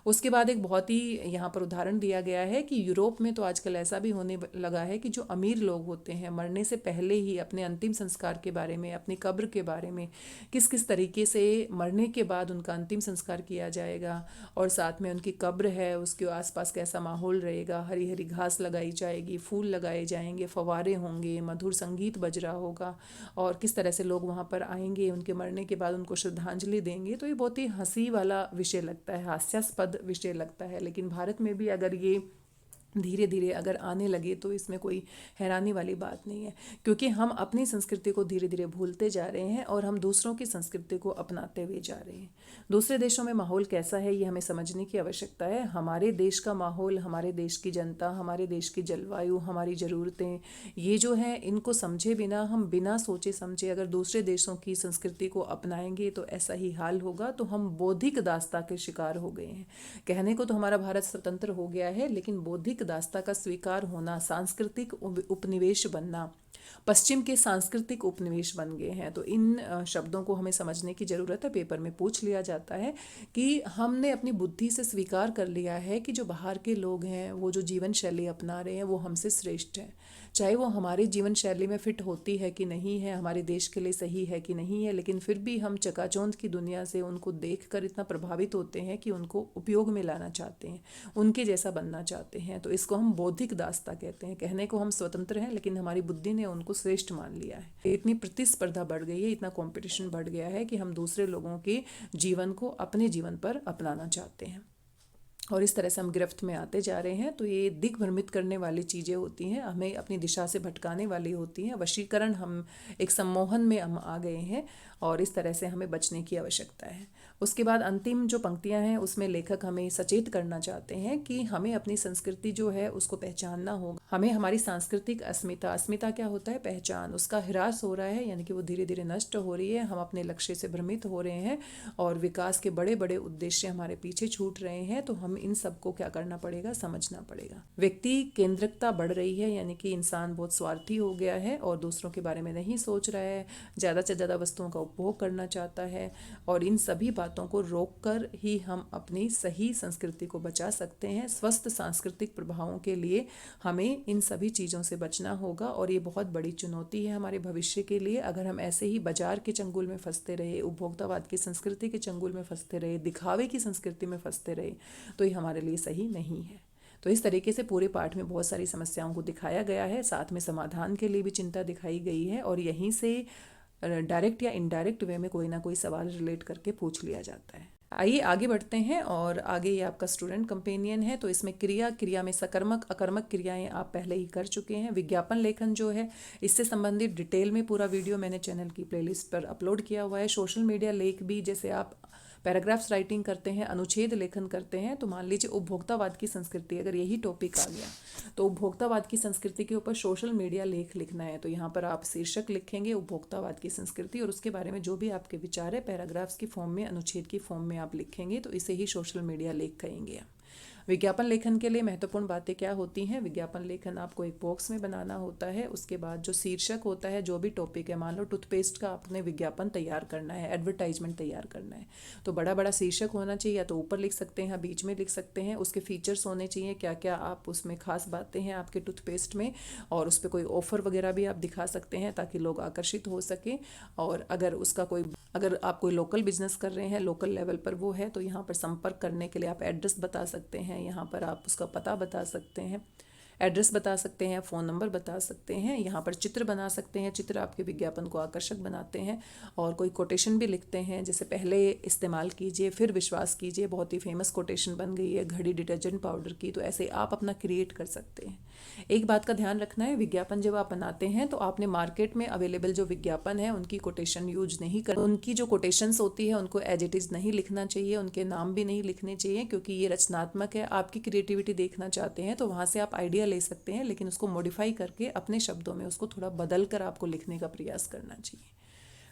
उसके बाद एक बहुत ही यहाँ पर उदाहरण दिया गया है कि यूरोप में तो आजकल ऐसा भी होने लगा है कि जो अमीर लोग होते हैं मरने से पहले ही अपने अंतिम संस्कार के बारे में, अपनी कब्र के बारे में, किस किस तरीके से मरने के बाद उनका अंतिम संस्कार किया जाएगा और साथ में उनकी कब्र है उसके आसपास कैसा माहौल रहेगा, हरी हरी घास लगाई जाएगी, फूल लगाए जाएंगे, फव्वारे होंगे, मधुर संगीत बज रहा होगा और किस तरह से लोग वहाँ पर आएंगे, उनके मरने के बाद उनको श्रद्धांजलि देंगे। तो ये बहुत ही हंसी वाला विषय लगता है, हास्यास्पद विषय लगता है। लेकिन भारत में भी अगर ये धीरे धीरे अगर आने लगे तो इसमें कोई हैरानी वाली बात नहीं है, क्योंकि हम अपनी संस्कृति को धीरे धीरे भूलते जा रहे हैं और हम दूसरों की संस्कृति को अपनाते हुए जा रहे हैं। दूसरे देशों में माहौल कैसा है ये हमें समझने की आवश्यकता है। हमारे देश का माहौल, हमारे देश की जनता, हमारे देश की जलवायु, हमारी ज़रूरतें, ये जो है इनको समझे बिना, हम बिना सोचे समझे अगर दूसरे देशों की संस्कृति को अपनाएंगे तो ऐसा ही हाल होगा। तो हम बौद्धिक दास्ता के शिकार हो गए हैं। कहने को तो हमारा भारत स्वतंत्र हो गया है, लेकिन बौद्धिक दास्ता का स्वीकार होना, सांस्कृतिक उपनिवेश बनना, पश्चिम के सांस्कृतिक उपनिवेश बन गए हैं। तो इन शब्दों को हमें समझने की ज़रूरत है। पेपर में पूछ लिया जाता है कि हमने अपनी बुद्धि से स्वीकार कर लिया है कि जो बाहर के लोग हैं वो जो जीवन शैली अपना रहे हैं वो हमसे श्रेष्ठ है, चाहे वो हमारी जीवन शैली में फिट होती है कि नहीं है, हमारे देश के लिए सही है कि नहीं है, लेकिन फिर भी हम चकाचौंध की दुनिया से उनको देखकर इतना प्रभावित होते हैं कि उनको उपयोग में लाना चाहते हैं, उनके जैसा बनना चाहते हैं। तो इसको हम बौद्धिक दास्ता कहते हैं। कहने को हम स्वतंत्र हैं, लेकिन हमारी बुद्धि ने उनको श्रेष्ठ मान लिया है। इतनी प्रतिस्पर्धा बढ़ गई है, इतना कंपटीशन बढ़ गया है कि हम दूसरे लोगों के जीवन को अपने जीवन पर अपनाना चाहते हैं और इस तरह से हम गिरफ्त में आते जा रहे हैं। तो ये दिग्भ्रमित करने वाली चीज़ें होती हैं, हमें अपनी दिशा से भटकाने वाली होती हैं। वशीकरण, हम एक सम्मोहन में हम आ गए हैं और इस तरह से हमें बचने की आवश्यकता है। उसके बाद अंतिम जो पंक्तियां हैं उसमें लेखक हमें सचेत करना चाहते हैं कि हमें अपनी संस्कृति जो है उसको पहचानना होगा। हमें हमारी सांस्कृतिक अस्मिता, अस्मिता क्या होता है, पहचान, उसका ह्रास हो रहा है, यानी कि वो धीरे धीरे नष्ट हो रही है। हम अपने लक्ष्य से भ्रमित हो रहे हैं और विकास के बड़े बड़े उद्देश्य हमारे पीछे छूट रहे हैं। तो हम इन सबको क्या करना पड़ेगा, समझना पड़ेगा। व्यक्ति केंद्रिकता बढ़ रही है, यानी कि इंसान बहुत स्वार्थी हो गया है और दूसरों के बारे में नहीं सोच रहा है, ज़्यादा से ज़्यादा वस्तुओं का उपभोग करना चाहता है। और इन सभी बातों को रोककर ही हम अपनी सही संस्कृति को बचा सकते हैं। स्वस्थ सांस्कृतिक प्रभावों के लिए हमें इन सभी चीज़ों से बचना होगा और ये बहुत बड़ी चुनौती है हमारे भविष्य के लिए। अगर हम ऐसे ही बाजार के चंगुल में फंसते रहे, उपभोक्तावाद की संस्कृति के चंगुल में फंसते रहे, दिखावे की संस्कृति में फंसते रहे, तो ये हमारे लिए सही नहीं है। तो इस तरीके से पूरे पाठ में बहुत सारी समस्याओं को दिखाया गया है, साथ में समाधान के लिए भी चिंता दिखाई गई है और यहीं से डायरेक्ट या इनडायरेक्ट वे में कोई ना कोई सवाल रिलेट करके पूछ लिया जाता है। आइए आगे बढ़ते हैं और आगे ये आपका स्टूडेंट कंपेनियन है। तो इसमें क्रिया में सकर्मक अकर्मक क्रियाएं आप पहले ही कर चुके हैं। विज्ञापन लेखन जो है इससे संबंधित डिटेल में पूरा वीडियो मैंने चैनल की प्लेलिस्ट पर अपलोड किया हुआ है। सोशल मीडिया लेख भी, जैसे आप पैराग्राफ्स राइटिंग करते हैं, अनुच्छेद लेखन करते हैं, तो मान लीजिए उपभोक्तावाद की संस्कृति, अगर यही टॉपिक आ गया तो उपभोक्तावाद की संस्कृति के ऊपर सोशल मीडिया लेख लिखना है, तो यहाँ पर आप शीर्षक लिखेंगे उपभोक्तावाद की संस्कृति और उसके बारे में जो भी आपके विचार है पैराग्राफ्स की फॉर्म में, अनुच्छेद की फॉर्म में आप लिखेंगे, तो इसे ही सोशल मीडिया लेख कहेंगे। विज्ञापन लेखन के लिए महत्वपूर्ण बातें क्या होती हैं। विज्ञापन लेखन आपको एक बॉक्स में बनाना होता है। उसके बाद जो शीर्षक होता है, जो भी टॉपिक है, मान लो टूथपेस्ट का आपने विज्ञापन तैयार करना है, एडवर्टाइजमेंट तैयार करना है, तो बड़ा बड़ा शीर्षक होना चाहिए, या तो ऊपर लिख सकते हैं या बीच में लिख सकते हैं। उसके फीचर्स होने चाहिए, क्या क्या आप उसमें खास बातें हैं आपके टूथपेस्ट में, और उस पर कोई ऑफर वगैरह भी आप दिखा सकते हैं ताकि लोग आकर्षित हो सके। और अगर आप कोई लोकल बिजनेस कर रहे हैं, लोकल लेवल पर वो है, तो यहाँ पर संपर्क करने के लिए आप एड्रेस बता सकते हैं, यहाँ पर आप उसका पता बता सकते हैं, एड्रेस बता सकते हैं, फ़ोन नंबर बता सकते हैं। यहाँ पर चित्र बना सकते हैं, चित्र आपके विज्ञापन को आकर्षक बनाते हैं। और कोई कोटेशन भी लिखते हैं, जैसे पहले इस्तेमाल कीजिए फिर विश्वास कीजिए, बहुत ही फेमस कोटेशन बन गई है घड़ी डिटर्जेंट पाउडर की, तो ऐसे आप अपना क्रिएट कर सकते हैं। एक बात का ध्यान रखना है, विज्ञापन जब आप बनाते हैं तो आपने मार्केट में अवेलेबल जो विज्ञापन है उनकी कोटेशन यूज नहीं कर, उनकी जो कोटेशंस होती है उनको एज इट इज़ नहीं लिखना चाहिए, उनके नाम भी नहीं लिखने चाहिए, क्योंकि ये रचनात्मक है, आपकी क्रिएटिविटी देखना चाहते हैं तो वहाँ से आप आइडिया ले सकते हैं, लेकिन उसको मॉडिफाई करके अपने शब्दों में उसको थोड़ा बदल कर आपको लिखने का प्रयास करना चाहिए।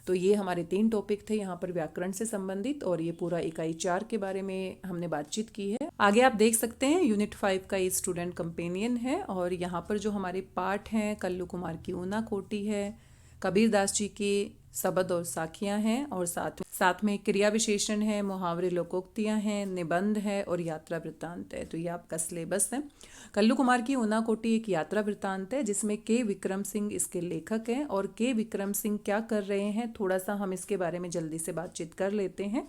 तो ये हमारे 3 टॉपिक थे यहाँ पर व्याकरण से संबंधित, और ये पूरा इकाई 4 के बारे में हमने बातचीत की है। आगे आप देख सकते हैं यूनिट 5 का ये स्टूडेंट कंपेनियन है, और यहाँ पर जो हमारे पाठ हैं, कल्लू कुमार की ऊना कोटी है, कबीर दास जी की शब्द और साखियाँ हैं, और साथ में क्रिया विशेषण है, मुहावरे लोकोक्तियाँ हैं, निबंध है और यात्रा वृत्तांत है। तो ये आपका सिलेबस है। कल्लू कुमार की ऊनाकोटी एक यात्रा वृत्तांत है जिसमें के विक्रम सिंह इसके लेखक हैं। और के विक्रम सिंह क्या कर रहे हैं, थोड़ा सा हम इसके बारे में जल्दी से बातचीत कर लेते हैं।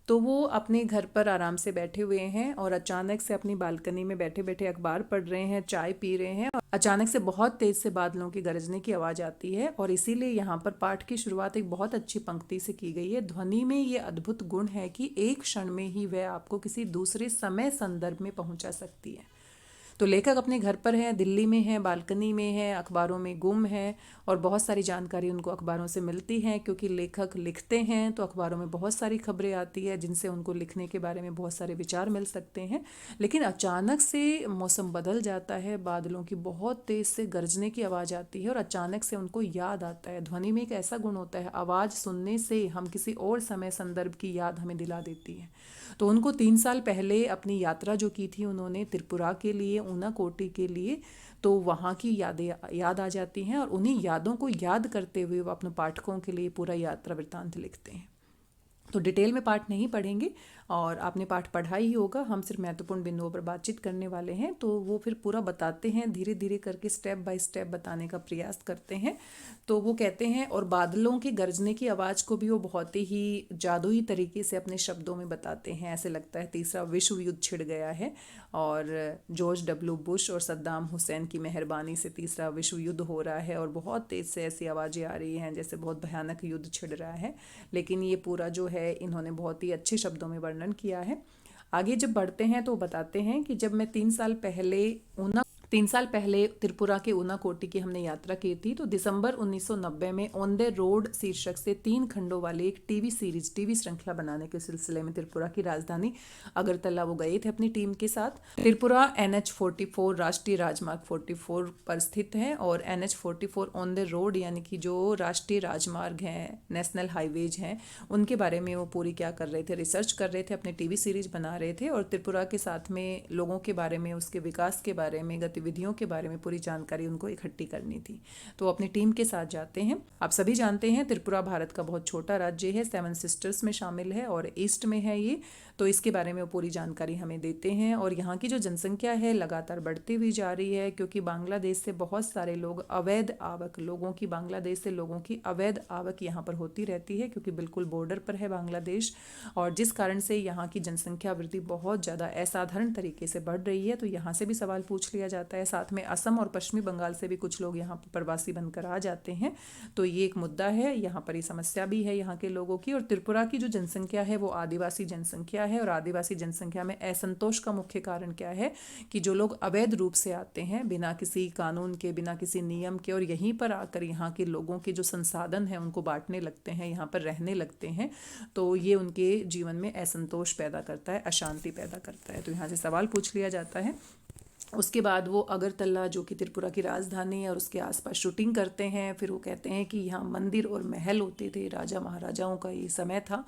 तो वो अपने घर पर आराम से बैठे हुए हैं और अचानक से अपनी बालकनी में बैठे बैठे अखबार पढ़ रहे हैं, चाय पी रहे हैं, और अचानक से बहुत तेज से बादलों की गरजने की आवाज़ आती है। और इसीलिए यहाँ पर पाठ की शुरुआत एक बहुत अच्छी पंक्ति से की गई है। ध्वनि में ये अद्भुत गुण है कि एक क्षण में ही वह आपको किसी दूसरे समय संदर्भ में पहुंचा सकती है। तो लेखक अपने घर पर है, दिल्ली में है, बालकनी में है, अखबारों में गुम है और बहुत सारी जानकारी उनको अखबारों से मिलती है, क्योंकि लेखक लिखते हैं तो अखबारों में बहुत सारी खबरें आती है जिनसे उनको लिखने के बारे में बहुत सारे विचार मिल सकते हैं। लेकिन अचानक से मौसम बदल जाता है, बादलों की बहुत तेज़ से गरजने की आवाज़ आती है और अचानक से उनको याद आता है। ध्वनि में एक ऐसा गुण होता है, आवाज़ सुनने से हम किसी और समय संदर्भ की याद हमें दिला देती है। तो उनको 3 साल पहले अपनी यात्रा जो की थी उन्होंने त्रिपुरा के लिए, ऊनाकोटी के लिए, तो वहाँ की यादें याद आ जाती हैं और उन्हीं यादों को याद करते हुए वो अपने पाठकों के लिए पूरा यात्रा वृत्तांत लिखते हैं। तो डिटेल में पाठ नहीं पढ़ेंगे और आपने पाठ पढ़ा ही होगा, हम सिर्फ महत्वपूर्ण बिंदुओं पर बातचीत करने वाले हैं। तो वो फिर पूरा बताते हैं, धीरे धीरे करके स्टेप बाय स्टेप बताने का प्रयास करते हैं। तो वो कहते हैं, और बादलों की गरजने की आवाज़ को भी वो बहुत ही जादुई तरीके से अपने शब्दों में बताते हैं। ऐसे लगता है तीसरा विश्व युद्ध छिड़ गया है और जॉर्ज डब्ल्यू बुश और सद्दाम हुसैन की मेहरबानी से तीसरा विश्व युद्ध हो रहा है और बहुत तेज़ से ऐसी आवाज़ें आ रही हैं जैसे बहुत भयानक युद्ध छिड़ रहा है। लेकिन ये पूरा जो है इन्होंने बहुत ही अच्छे शब्दों में वर्णन किया है। आगे जब बढ़ते हैं तो बताते हैं कि जब मैं 3 साल पहले त्रिपुरा के ऊनाकोटी की हमने यात्रा की थी, तो दिसंबर 1990 में ऑन द रोड शीर्षक से 3 खंडों वाले एक टीवी श्रृंखला बनाने के सिलसिले में त्रिपुरा की राजधानी अगरतला वो गए थे अपनी टीम के साथ। त्रिपुरा NH44 राष्ट्रीय राजमार्ग 44 पर स्थित है और NH44 ऑन द रोड यानी कि जो राष्ट्रीय राजमार्ग हैं, नेशनल हाईवेज हैं, उनके बारे में वो पूरी क्या कर रहे थे, रिसर्च कर रहे थे, अपने टीवी सीरीज बना रहे थे और त्रिपुरा के साथ में लोगों के बारे में, उसके विकास के बारे में, गतिविधियों के बारे में पूरी जानकारी उनको इकट्ठी करनी थी। तो अपनी टीम के साथ जाते हैं। आप सभी जानते हैं त्रिपुरा भारत का बहुत छोटा राज्य है, 7 सिस्टर्स में शामिल है और ईस्ट में है ये। तो इसके बारे में वो पूरी जानकारी हमें देते हैं। और यहाँ की जो जनसंख्या है लगातार बढ़ती हुई जा रही है, क्योंकि बांग्लादेश से बहुत सारे लोग अवैध आवक, बांग्लादेश से लोगों की अवैध आवक यहाँ पर होती रहती है, क्योंकि बिल्कुल बॉर्डर पर है बांग्लादेश, और जिस कारण से यहाँ की जनसंख्या वृद्धि बहुत ज़्यादा असाधारण तरीके से बढ़ रही है। तो यहाँ से भी सवाल पूछ लिया जाता है। साथ में असम और पश्चिमी बंगाल से भी कुछ लोग यहाँ पर प्रवासी बनकर आ जाते हैं। तो ये एक मुद्दा है, यहाँ पर ये समस्या भी है यहाँ के लोगों की। और त्रिपुरा की जो जनसंख्या है वो आदिवासी जनसंख्या है और आदिवासी जनसंख्या में असंतोष का मुख्य कारण क्या है कि जो लोग अवैध रूप से आते हैं बिना किसी कानून के, बिना किसी नियम के, और यहीं पर आकर यहाँ के लोगों के जो संसाधन हैं उनको बांटने लगते हैं, यहाँ पर रहने लगते हैं, तो ये उनके जीवन में असंतोष पैदा करता है, अशांति पैदा करता है। तो यहाँ से सवाल पूछ लिया जाता है। उसके बाद वो अगरतला जो कि त्रिपुरा की राजधानी है और उसके आसपास शूटिंग करते हैं। फिर वो कहते हैं कि यहाँ मंदिर और महल होते थे, राजा महाराजाओं का ये समय था।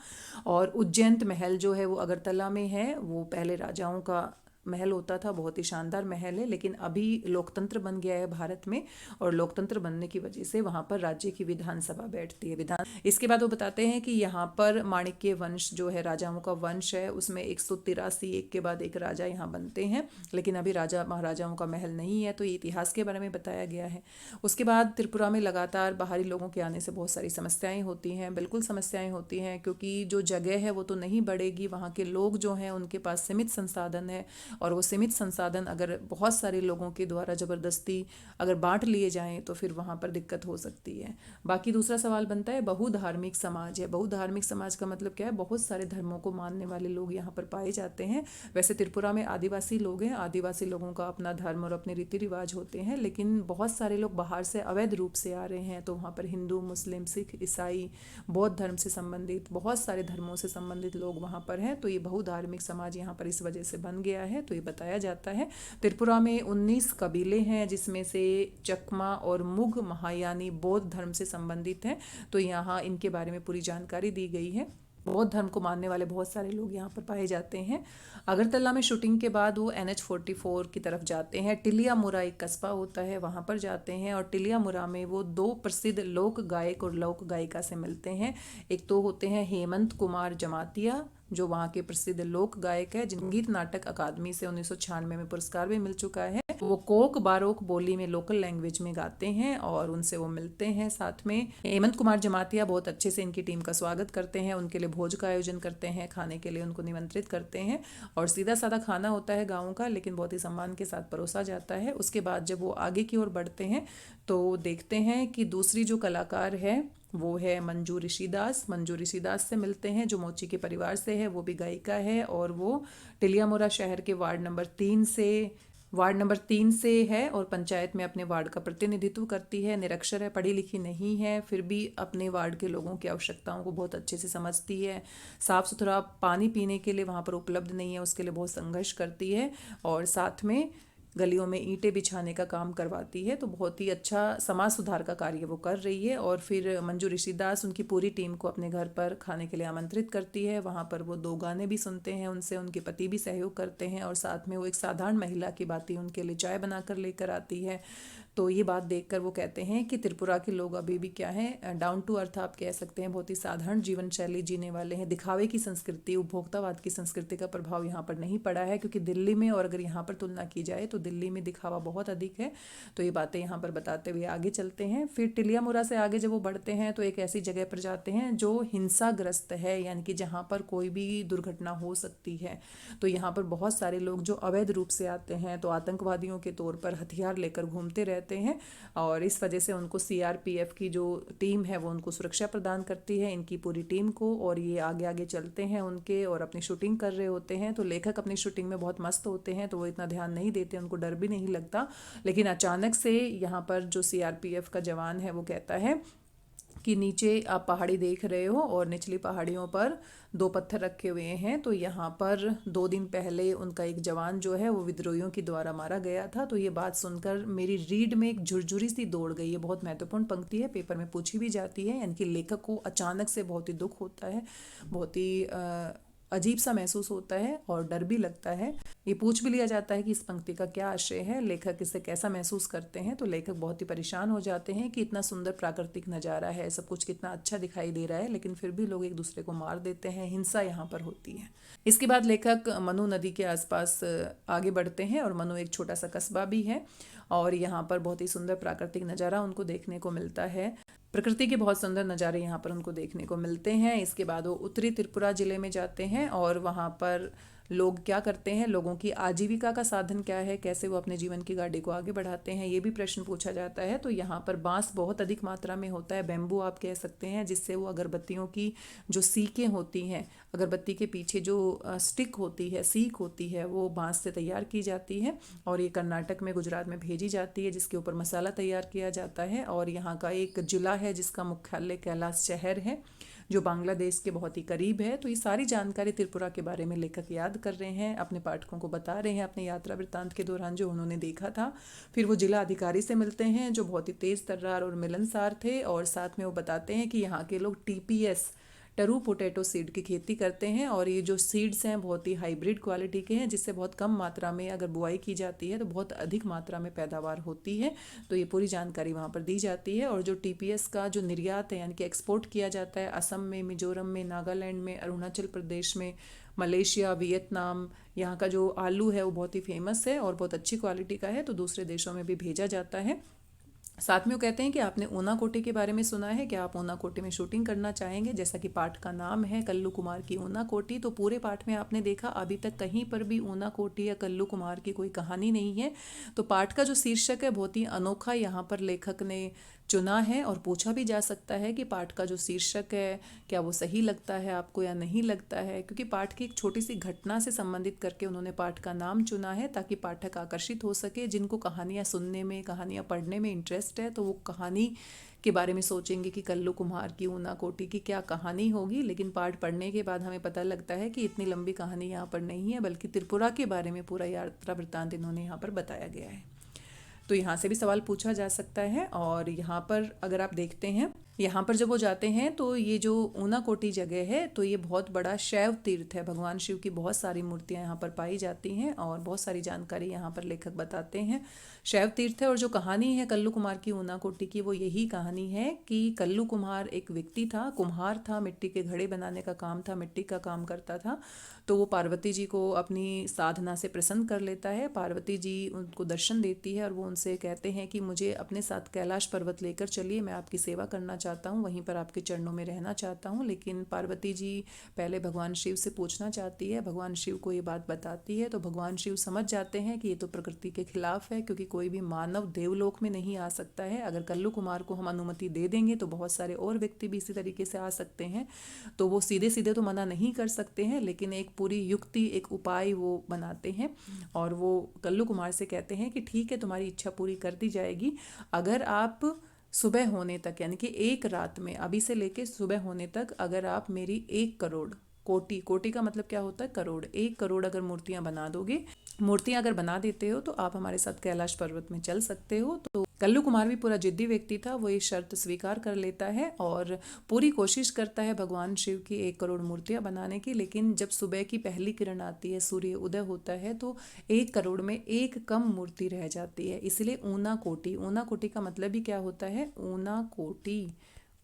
और उज्जैन महल जो है वो अगरतला में है, वो पहले राजाओं का महल होता था, बहुत ही शानदार महल है। लेकिन अभी लोकतंत्र बन गया है भारत में और लोकतंत्र बनने की वजह से वहाँ पर राज्य की विधानसभा बैठती है। इसके बाद वो बताते हैं कि यहाँ पर माणिक्य वंश जो है, राजाओं का वंश है, उसमें 183 एक के बाद एक राजा यहाँ बनते हैं, लेकिन अभी राजा महाराजाओं का महल नहीं है। तो ये इतिहास के बारे में बताया गया है। उसके बाद त्रिपुरा में लगातार बाहरी लोगों के आने से बहुत सारी समस्याएं होती हैं, बिल्कुल समस्याएं होती हैं, क्योंकि जो जगह है वो तो नहीं बढ़ेगी, वहाँ के लोग जो हैं उनके पास सीमित संसाधन है और वो सीमित संसाधन अगर बहुत सारे लोगों के द्वारा ज़बरदस्ती अगर बांट लिए जाएं तो फिर वहाँ पर दिक्कत हो सकती है। बाकी दूसरा सवाल बनता है, बहुधार्मिक समाज है। बहुधार्मिक समाज का मतलब क्या है? बहुत सारे धर्मों को मानने वाले लोग यहाँ पर पाए जाते हैं। वैसे त्रिपुरा में आदिवासी लोग हैं, आदिवासी लोगों का अपना धर्म और अपने रीति रिवाज होते हैं, लेकिन बहुत सारे लोग बाहर से अवैध रूप से आ रहे हैं। तो वहाँ पर हिंदू, मुस्लिम, सिख, ईसाई, बौद्ध धर्म से संबंधित बहुत सारे धर्मों से संबंधित लोग वहाँ पर हैं। तो ये बहुधार्मिक समाज यहाँ पर इस वजह से बन गया है। तो ये बताया जाता है। त्रिपुरा में 19 कबीले हैं, जिसमें से चकमा और मुग महायानी बौद्ध धर्म से संबंधित हैं। तो यहाँ इनके बारे में पूरी जानकारी दी गई है। बौद्ध धर्म को मानने वाले बहुत सारे लोग यहाँ पर पाए जाते हैं। अगरतला में शूटिंग के बाद वो NH44 की तरफ जाते हैं। टिलियामुरा एक कस्बा होता है, वहाँ पर जाते हैं और टिलियामुरा में वो दो प्रसिद्ध लोक गायक और लोक गायिका से मिलते हैं। एक तो होते हैं हेमंत कुमार जमातिया, जो वहाँ के प्रसिद्ध लोक गायक है, जिन गीत नाटक अकादमी से 1996 में पुरस्कार भी मिल चुका है। वो कोक बारोक बोली में, लोकल लैंग्वेज में गाते हैं और उनसे वो मिलते हैं। साथ में हेमंत कुमार जमातिया बहुत अच्छे से इनकी टीम का स्वागत करते हैं, उनके लिए भोज का आयोजन करते हैं, खाने के लिए उनको निमंत्रित करते हैं और सीधा साधा खाना होता है गाँव का, लेकिन बहुत ही सम्मान के साथ परोसा जाता है। उसके बाद जब वो आगे की ओर बढ़ते हैं तो देखते हैं कि दूसरी जो कलाकार है वो है मंजू ऋषिदास। मंजू ऋषिदास से मिलते हैं, जो मोची के परिवार से है, वो भी गायिका है और वो टिलियामुरा शहर के वार्ड नंबर 3 से है और पंचायत में अपने वार्ड का प्रतिनिधित्व करती है। निरक्षर है, पढ़ी लिखी नहीं है, फिर भी अपने वार्ड के लोगों की आवश्यकताओं को बहुत अच्छे से समझती है। साफ़ सुथरा पानी पीने के लिए वहाँ पर उपलब्ध नहीं है, उसके लिए बहुत संघर्ष करती है और साथ में गलियों में ईंटें बिछाने का काम करवाती है। तो बहुत ही अच्छा समाज सुधार का कार्य वो कर रही है। और फिर मंजू ऋषिदास उनकी पूरी टीम को अपने घर पर खाने के लिए आमंत्रित करती है। वहाँ पर वो 2 गाने भी सुनते हैं उनसे, उनके पति भी सहयोग करते हैं और साथ में वो एक साधारण महिला की भांति उनके लिए चाय बनाकर लेकर आती है। तो ये बात देखकर वो कहते हैं कि त्रिपुरा के लोग अभी भी क्या है, डाउन टू अर्थ आप कह सकते हैं, बहुत ही साधारण जीवन शैली जीने वाले हैं। दिखावे की संस्कृति, उपभोक्तावाद की संस्कृति का प्रभाव यहाँ पर नहीं पड़ा है, क्योंकि दिल्ली में, और अगर यहाँ पर तुलना की जाए तो दिल्ली में दिखावा बहुत अधिक है। तो ये बातें यहाँ पर बताते हुए आगे चलते हैं। फिर टिलियामुरा से आगे जब वो बढ़ते हैं तो एक ऐसी जगह पर जाते हैं जो हिंसाग्रस्त है, यानी कि जहाँ पर कोई भी दुर्घटना हो सकती है। तो यहाँ पर बहुत सारे लोग जो अवैध रूप से आते हैं, तो आतंकवादियों के तौर पर हथियार लेकर घूमते रहते हैं और इस वजह से उनको CRPF की जो टीम है वो उनको सुरक्षा प्रदान करती है, इनकी पूरी टीम को। और ये आगे आगे चलते हैं उनके और अपनी शूटिंग कर रहे होते हैं। तो लेखक अपनी शूटिंग में बहुत मस्त होते हैं, तो वो इतना ध्यान नहीं देते, उनको डर भी नहीं लगता। लेकिन अचानक से यहाँ पर जो CRPF का जवान है वो कहता है कि नीचे आप पहाड़ी देख रहे हो और निचली पहाड़ियों पर 2 पत्थर रखे हुए हैं। तो यहाँ पर 2 दिन पहले उनका एक जवान जो है वो विद्रोहियों के द्वारा मारा गया था। तो ये बात सुनकर मेरी रीड में एक झुरझुरी सी दौड़ गई है। बहुत महत्वपूर्ण पंक्ति है, पेपर में पूछी भी जाती है, यानी कि लेखक को अचानक से बहुत ही दुख होता है, बहुत ही अजीब सा महसूस होता है और डर भी लगता है। ये पूछ भी लिया जाता है कि इस पंक्ति का क्या आशय है, लेखक इसे कैसा महसूस करते हैं। तो लेखक बहुत ही परेशान हो जाते हैं कि इतना सुंदर प्राकृतिक नज़ारा है, सब कुछ कितना अच्छा दिखाई दे रहा है, लेकिन फिर भी लोग एक दूसरे को मार देते हैं, हिंसा यहाँ पर होती है। इसके बाद लेखक मनु नदी के आसपास आगे बढ़ते हैं और मनु एक छोटा सा कस्बा भी है और यहाँ पर बहुत ही सुंदर प्राकृतिक नज़ारा उनको देखने को मिलता है। प्रकृति के बहुत सुंदर नज़ारे यहाँ पर उनको देखने को मिलते हैं। इसके बाद वो उत्तरी त्रिपुरा जिले में जाते हैं और वहाँ पर लोग क्या करते हैं, लोगों की आजीविका का साधन क्या है, कैसे वो अपने जीवन की गाड़ी को आगे बढ़ाते हैं, ये भी प्रश्न पूछा जाता है। तो यहाँ पर बांस बहुत अधिक मात्रा में होता है, बेम्बू आप कह सकते हैं, जिससे वो अगरबत्तियों की जो सीकें होती हैं, अगरबत्ती के पीछे जो स्टिक होती है, सीक होती है, वो बांस से तैयार की जाती है और ये कर्नाटक में, गुजरात में भेजी जाती है, जिसके ऊपर मसाला तैयार किया जाता है। और यहाँ का एक जिला है जिसका मुख्यालय कैलाश शहर है, जो बांग्लादेश के बहुत ही करीब है। तो ये सारी जानकारी त्रिपुरा के बारे में लेखक याद कर रहे हैं, अपने पाठकों को बता रहे हैं अपने यात्रा वृत्तांत के दौरान जो उन्होंने देखा था। फिर वो जिला अधिकारी से मिलते हैं जो बहुत ही तेज़ तर्रार और मिलनसार थे और साथ में वो बताते हैं कि यहाँ के लोग TPS, टरू पोटैटो सीड की खेती करते हैं और ये जो सीड्स हैं बहुत ही हाइब्रिड क्वालिटी के हैं, जिससे बहुत कम मात्रा में अगर बुआई की जाती है तो बहुत अधिक मात्रा में पैदावार होती है। तो ये पूरी जानकारी वहाँ पर दी जाती है। और जो TPS का जो निर्यात है, यानी कि एक्सपोर्ट किया जाता है असम में, मिजोरम में, नागालैंड में, अरुणाचल प्रदेश में, मलेशिया, वियतनाम, यहाँ का जो आलू है वो बहुत ही फेमस है और बहुत अच्छी क्वालिटी का है, तो दूसरे देशों में भी भेजा जाता है। साथ में वो कहते हैं कि आपने ऊनाकोटी के बारे में सुना है, क्या आप ऊनाकोटी में शूटिंग करना चाहेंगे। जैसा कि पाठ का नाम है कल्लू कुमार की ऊनाकोटी, तो पूरे पाठ में आपने देखा अभी तक कहीं पर भी ऊनाकोटी या कल्लू कुमार की कोई कहानी नहीं है। तो पाठ का जो शीर्षक है बहुत ही अनोखा यहाँ पर लेखक ने चुना है और पूछा भी जा सकता है कि पाठ का जो शीर्षक है क्या वो सही लगता है आपको या नहीं लगता है, क्योंकि पाठ की एक छोटी सी घटना से संबंधित करके उन्होंने पाठ का नाम चुना है ताकि पाठक आकर्षित हो सके। जिनको कहानियाँ सुनने में, कहानियाँ पढ़ने में इंटरेस्ट है तो वो कहानी के बारे में सोचेंगे कि कल्लू कुमार की, ऊनाकोटी की क्या कहानी होगी। लेकिन पाठ पढ़ने के बाद हमें पता लगता है कि इतनी लंबी कहानी यहाँ पर नहीं है, बल्कि त्रिपुरा के बारे में पूरा यात्रा वृत्तांत इन्होंने यहाँ पर बताया गया है। तो यहाँ से भी सवाल पूछा जा सकता है। और यहाँ पर अगर आप देखते हैं, यहाँ पर जब वो जाते हैं तो ये जो ऊनाकोटी जगह है तो ये बहुत बड़ा शैव तीर्थ है। भगवान शिव की बहुत सारी मूर्तियाँ यहाँ पर पाई जाती हैं और बहुत सारी जानकारी यहाँ पर लेखक बताते हैं। शैव तीर्थ है और जो कहानी है कल्लू कुमार की ऊनाकोटी की वो यही कहानी है कि कल्लू कुमार एक व्यक्ति था, कुम्हार था, मिट्टी के घड़े बनाने का काम था, मिट्टी का काम करता था। तो वो पार्वती जी को अपनी साधना से प्रसन्न कर लेता है। पार्वती जी उनको दर्शन देती है और वो उनसे कहते हैं कि मुझे अपने साथ कैलाश पर्वत लेकर चलिए, मैं आपकी सेवा करना चाहता हूँ, वहीं पर आपके चरणों में रहना चाहता हूँ। लेकिन पार्वती जी पहले भगवान शिव से पूछना चाहती है, भगवान शिव को ये बात बताती है तो भगवान शिव समझ जाते हैं कि ये तो प्रकृति के खिलाफ है, क्योंकि कोई भी मानव देवलोक में नहीं आ सकता है। अगर कल्लू कुमार को हम अनुमति दे देंगे तो बहुत सारे और व्यक्ति भी इसी तरीके से आ सकते हैं। तो वो सीधे सीधे तो मना नहीं कर सकते हैं, लेकिन एक पूरी युक्ति, एक उपाय वो बनाते हैं और वो कल्लू कुमार से कहते हैं कि ठीक है, तुम्हारी इच्छा पूरी कर दी जाएगी अगर आप सुबह होने तक, यानी कि एक रात में, अभी से लेके सुबह होने तक, अगर आप मेरी 1 करोड़, कोटि, कोटि का मतलब क्या होता है, करोड़, 1 करोड़ अगर मूर्तियां बना दोगे, मूर्तियां अगर बना देते हो तो आप हमारे साथ कैलाश पर्वत में चल सकते हो। तो कल्लू कुमार भी पूरा जिद्दी व्यक्ति था, वो ये शर्त स्वीकार कर लेता है और पूरी कोशिश करता है भगवान शिव की 1 करोड़ मूर्तियां बनाने की। लेकिन जब सुबह की पहली किरण आती है, सूर्य उदय होता है, तो 1 करोड़ में एक कम मूर्ति रह जाती है। इसलिए ऊना कोटि, ऊना कोटि का मतलब ही क्या होता है, ऊना कोटि,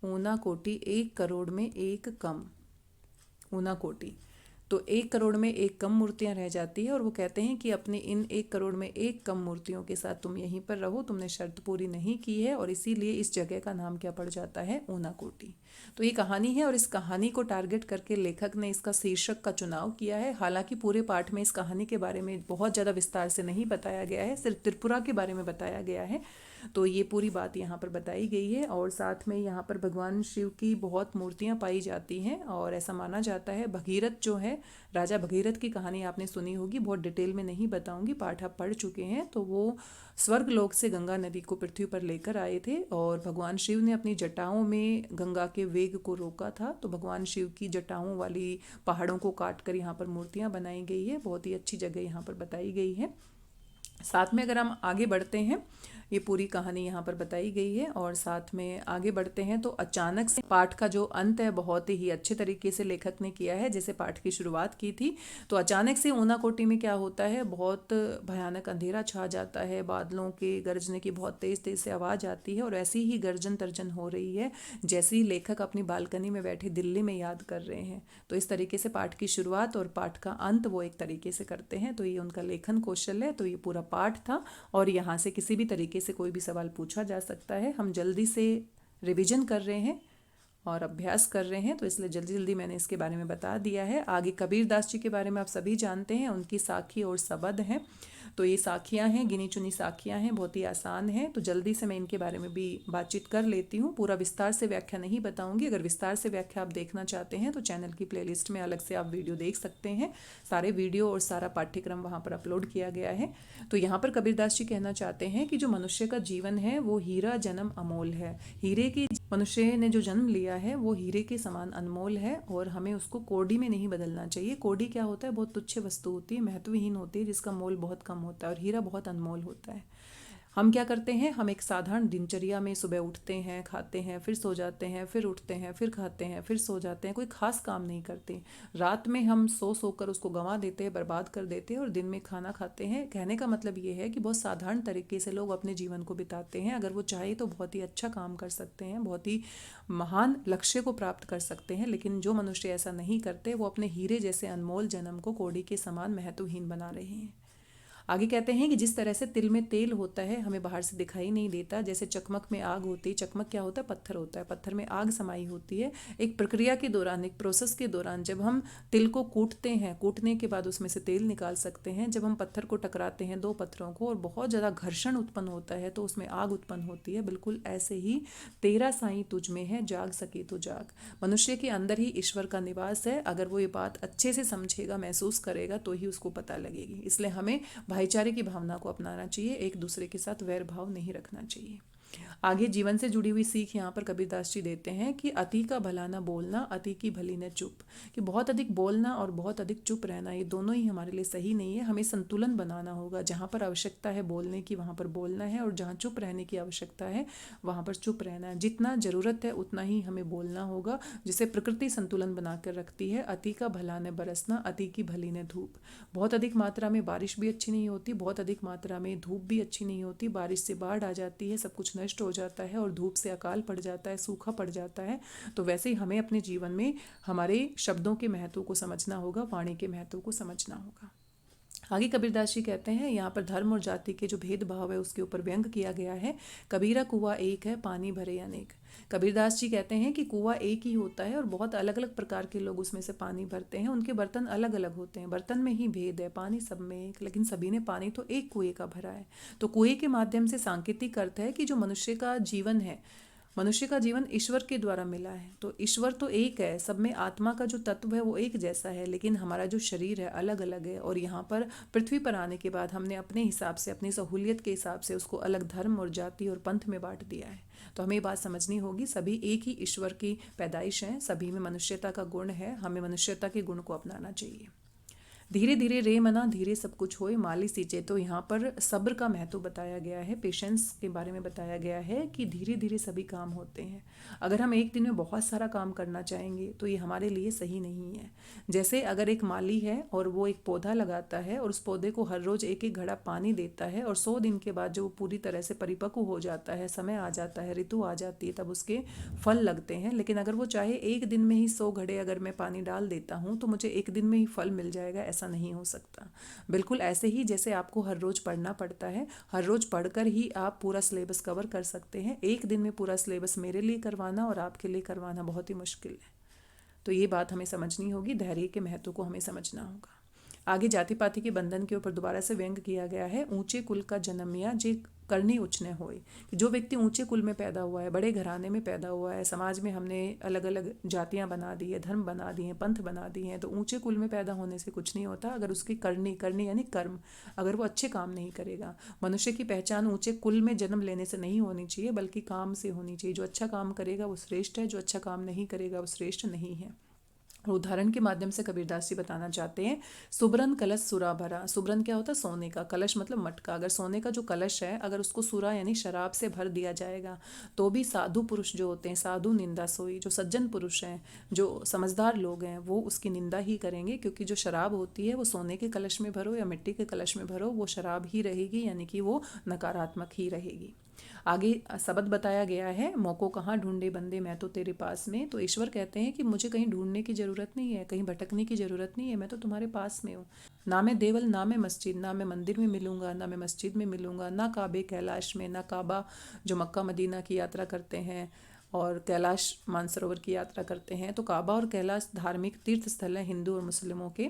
ऊना कोटि 1 करोड़ में एक कम, ऊना कोटि। तो 1 करोड़ में एक कम मूर्तियां रह जाती है और वो कहते हैं कि अपने इन 1 करोड़ में एक कम मूर्तियों के साथ तुम यहीं पर रहो, तुमने शर्त पूरी नहीं की है, और इसीलिए इस जगह का नाम क्या पड़ जाता है, ऊनाकोटी। तो ये कहानी है और इस कहानी को टारगेट करके लेखक ने इसका शीर्षक का चुनाव किया है। हालांकि पूरे पाठ में इस कहानी के बारे में बहुत ज़्यादा विस्तार से नहीं बताया गया है, सिर्फ त्रिपुरा के बारे में बताया गया है। तो ये पूरी बात यहाँ पर बताई गई है और साथ में यहाँ पर भगवान शिव की बहुत मूर्तियाँ पाई जाती हैं और ऐसा माना जाता है भगीरथ जो है, राजा भगीरथ की कहानी आपने सुनी होगी, बहुत डिटेल में नहीं बताऊंगी, पाठ आप पढ़ चुके हैं। तो वो स्वर्ग लोक से गंगा नदी को पृथ्वी पर लेकर आए थे और भगवान शिव ने अपनी जटाओं में गंगा के वेग को रोका था। तो भगवान शिव की जटाओं वाली पहाड़ों को काट कर यहाँ पर मूर्तियाँ बनाई गई है। बहुत ही अच्छी जगह यहाँ पर बताई गई है। साथ में अगर हम आगे बढ़ते हैं, ये पूरी कहानी यहाँ पर बताई गई है और साथ में आगे बढ़ते हैं तो अचानक से पाठ का जो अंत है बहुत ही अच्छे तरीके से लेखक ने किया है। जैसे पाठ की शुरुआत की थी तो अचानक से ऊनाकोटी में क्या होता है, बहुत भयानक अंधेरा छा जाता है, बादलों के गरजने की बहुत तेज तेज से आवाज़ आती है और ऐसी ही गर्जन तर्जन हो रही है जैसी लेखक अपनी बालकनी में बैठे दिल्ली में याद कर रहे हैं। तो इस तरीके से पाठ की शुरुआत और पाठ का अंत वो एक तरीके से करते हैं। तो ये उनका लेखन कौशल है। तो ये पूरा पाठ था और यहाँ से किसी भी तरीके से कोई भी सवाल पूछा जा सकता है। हम जल्दी से रिवीजन कर रहे हैं और अभ्यास कर रहे हैं, तो इसलिए जल्दी जल्दी मैंने इसके बारे में बता दिया है। आगे कबीर दास जी के बारे में आप सभी जानते हैं, उनकी साखी और सबद हैं। तो ये साखियाँ हैं, गिनी चुनी साखियाँ हैं, बहुत ही आसान हैं। तो जल्दी से मैं इनके बारे में भी बातचीत कर लेती हूँ। पूरा विस्तार से व्याख्या नहीं बताऊँगी। अगर विस्तार से व्याख्या आप देखना चाहते हैं तो चैनल की प्लेलिस्ट में अलग से आप वीडियो देख सकते हैं। सारे वीडियो और सारा पाठ्यक्रम वहाँ पर अपलोड किया गया है। तो यहाँ पर कबीरदास जी कहना चाहते हैं कि जो मनुष्य का जीवन है वो हीरा जन्म अमोल है। हीरे की, मनुष्य ने जो जन्म लिया है वो हीरे के समान अनमोल है और हमें उसको कोडी में नहीं बदलना चाहिए। कोडी क्या होता है, बहुत तुच्छ वस्तु होती है, महत्वहीन होती है, जिसका मोल बहुत कम होता है, और हीरा बहुत अनमोल होता है। हम क्या करते हैं, हम एक साधारण दिनचर्या में सुबह उठते हैं, खाते हैं, फिर सो जाते हैं, फिर उठते हैं, फिर खाते हैं, फिर सो जाते हैं, कोई खास काम नहीं करते। रात में हम सो कर उसको गंवा देते हैं, बर्बाद कर देते हैं और दिन में खाना खाते हैं। कहने का मतलब ये है कि बहुत साधारण तरीके से लोग अपने जीवन को बिताते हैं। अगर वो चाहे तो बहुत ही अच्छा काम कर सकते हैं, बहुत ही महान लक्ष्य को प्राप्त कर सकते हैं। लेकिन जो मनुष्य ऐसा नहीं करते वो अपने हीरे जैसे अनमोल जन्म को कोड़ी के समान महत्वहीन बना रहे हैं। आगे कहते हैं कि जिस तरह से तिल में तेल होता है, हमें बाहर से दिखाई नहीं देता, जैसे चकमक में आग होती है। चकमक क्या होता है, पत्थर होता है, पत्थर में आग समाई होती है। एक प्रक्रिया के दौरान, एक प्रोसेस के दौरान जब हम तिल को कूटते हैं, कूटने के बाद उसमें से तेल निकाल सकते हैं। जब हम पत्थर को टकराते हैं, दो पत्थरों को, और बहुत ज़्यादा घर्षण उत्पन्न होता है तो उसमें आग उत्पन्न होती है। बिल्कुल ऐसे ही तेरा साईं तुझ में है, जाग सके तो जाग। मनुष्य के अंदर ही ईश्वर का निवास है। अगर वो ये बात अच्छे से समझेगा, महसूस करेगा, तो ही उसको पता लगेगी। इसलिए हमें भाईचारे की भावना को अपनाना चाहिए, एक दूसरे के साथ वैर भाव नहीं रखना चाहिए। आगे जीवन से जुड़ी हुई सीख यहाँ पर कबीरदास जी देते हैं कि अति का भला न बोलना, अति की भली न चुप। कि बहुत अधिक बोलना और बहुत अधिक चुप रहना, ये दोनों ही हमारे लिए सही नहीं है। हमें संतुलन बनाना होगा। जहाँ पर आवश्यकता है बोलने की वहाँ पर बोलना है, और जहाँ चुप रहने की आवश्यकता है वहाँ पर चुप रहना है। जितना ज़रूरत है उतना ही हमें बोलना होगा, जिसे प्रकृति संतुलन बना कर रखती है। अति का भला न बरसना, अति की भली न धूप। बहुत अधिक मात्रा में बारिश भी अच्छी नहीं होती, बहुत अधिक मात्रा में धूप भी अच्छी नहीं होती। बारिश से बाढ़ आ जाती है, सब कुछ नष्ट हो जाता है, और धूप से अकाल पड़ जाता है, सूखा पड़ जाता है। तो वैसे ही हमें अपने जीवन में हमारे शब्दों के महत्व को समझना होगा, वाणी के महत्व को समझना होगा। आगे कबीरदास जी कहते हैं, यहाँ पर धर्म और जाति के जो भेदभाव है उसके ऊपर व्यंग किया गया है। कबीरा कुआं एक है, पानी भरे अनेक। कबीरदास जी कहते हैं कि कुआं एक ही होता है और बहुत अलग अलग प्रकार के लोग उसमें से पानी भरते हैं। उनके बर्तन अलग अलग होते हैं, बर्तन में ही भेद है, पानी सब में एक, लेकिन सभी ने पानी तो एक कुएं का भरा है। तो कुएं के माध्यम से सांकेतिक अर्थ है कि जो मनुष्य का जीवन है, मनुष्य का जीवन ईश्वर के द्वारा मिला है। तो ईश्वर तो एक है, सब में आत्मा का जो तत्व है वो एक जैसा है, लेकिन हमारा जो शरीर है अलग अलग है। और यहाँ पर पृथ्वी पर आने के बाद हमने अपने हिसाब से, अपनी सहूलियत के हिसाब से उसको अलग धर्म और जाति और पंथ में बांट दिया है। तो हमें ये बात समझनी होगी, सभी एक ही ईश्वर की पैदाइश हैं, सभी में मनुष्यता का गुण है। हमें मनुष्यता के गुण को अपनाना चाहिए। धीरे धीरे रे मना धीरे सब कुछ होए माली सींचे। तो यहाँ पर सब्र का महत्व बताया गया है, पेशेंस के बारे में बताया गया है कि धीरे धीरे सभी काम होते हैं। अगर हम एक दिन में बहुत सारा काम करना चाहेंगे तो ये हमारे लिए सही नहीं है। जैसे अगर एक माली है और वो एक पौधा लगाता है और उस पौधे को हर रोज एक एक घड़ा पानी देता है, और 100 दिन के बाद जब वो पूरी तरह से परिपक्व हो जाता है, समय आ जाता है, ऋतु आ जाती है, तब उसके फल लगते हैं। लेकिन अगर वो चाहे एक दिन में ही 100 घड़े अगर मैं पानी डाल देता हूँ तो मुझे एक दिन में ही फल मिल जाएगा, ऐसा नहीं हो सकता। बिल्कुल ऐसे ही जैसे आपको हर रोज पढ़ना पड़ता है, हर रोज पढ़कर ही आप पूरा सिलेबस कवर कर सकते हैं। एक दिन में पूरा सिलेबस मेरे लिए करवाना और आपके लिए करवाना बहुत ही मुश्किल है। तो ये बात हमें समझनी होगी, धैर्य के महत्व को हमें समझना होगा। आगे जाति पाति के बंधन के ऊपर दोबारा से व्यंग किया गया है। ऊंचे कुल का जन्मिया जे करनी उचने होए। जो व्यक्ति ऊंचे कुल में पैदा हुआ है, बड़े घराने में पैदा हुआ है, समाज में हमने अलग अलग जातियां बना दी है, धर्म बना दिए हैं, पंथ बना दिए हैं, तो ऊंचे कुल में पैदा होने से कुछ नहीं होता अगर उसकी करनी यानी कर्म, अगर वो अच्छे काम नहीं करेगा। मनुष्य की पहचान ऊंचे कुल में जन्म लेने से नहीं होनी चाहिए, बल्कि काम से होनी चाहिए। जो अच्छा काम करेगा वो श्रेष्ठ है, जो अच्छा काम नहीं करेगा वो श्रेष्ठ नहीं है। और उदाहरण के माध्यम से कबीरदास जी बताना चाहते हैं, सुबरन कलश सुरा भरा। सुबरन क्या होता है? सोने का। कलश मतलब मटका। अगर सोने का जो कलश है, अगर उसको सुरा यानी शराब से भर दिया जाएगा तो भी साधु पुरुष जो होते हैं, साधु निंदा सोई, जो सज्जन पुरुष हैं, जो समझदार लोग हैं, वो उसकी निंदा ही करेंगे। क्योंकि जो शराब होती है वो सोने के कलश में भरो या मिट्टी के कलश में भरो, वो शराब ही रहेगी, यानी कि वो नकारात्मक ही रहेगी। आगे शब्द बताया गया है, मौको कहाँ ढूंढे बंदे मैं तो तेरे पास में। तो ईश्वर कहते हैं कि मुझे कहीं ढूंढने की ज़रूरत नहीं है, कहीं भटकने की ज़रूरत नहीं है, मैं तो तुम्हारे पास में हूँ। ना मैं देवल, ना मैं मस्जिद, ना मैं मंदिर में मिलूंगा, ना मैं मस्जिद में मिलूंगा, ना काबे कैलाश में, ना काबा जो मक्का मदीना की यात्रा करते हैं और कैलाश मानसरोवर की यात्रा करते हैं। तो काबा और कैलाश धार्मिक तीर्थ स्थल हैं हिंदू और मुस्लिमों के।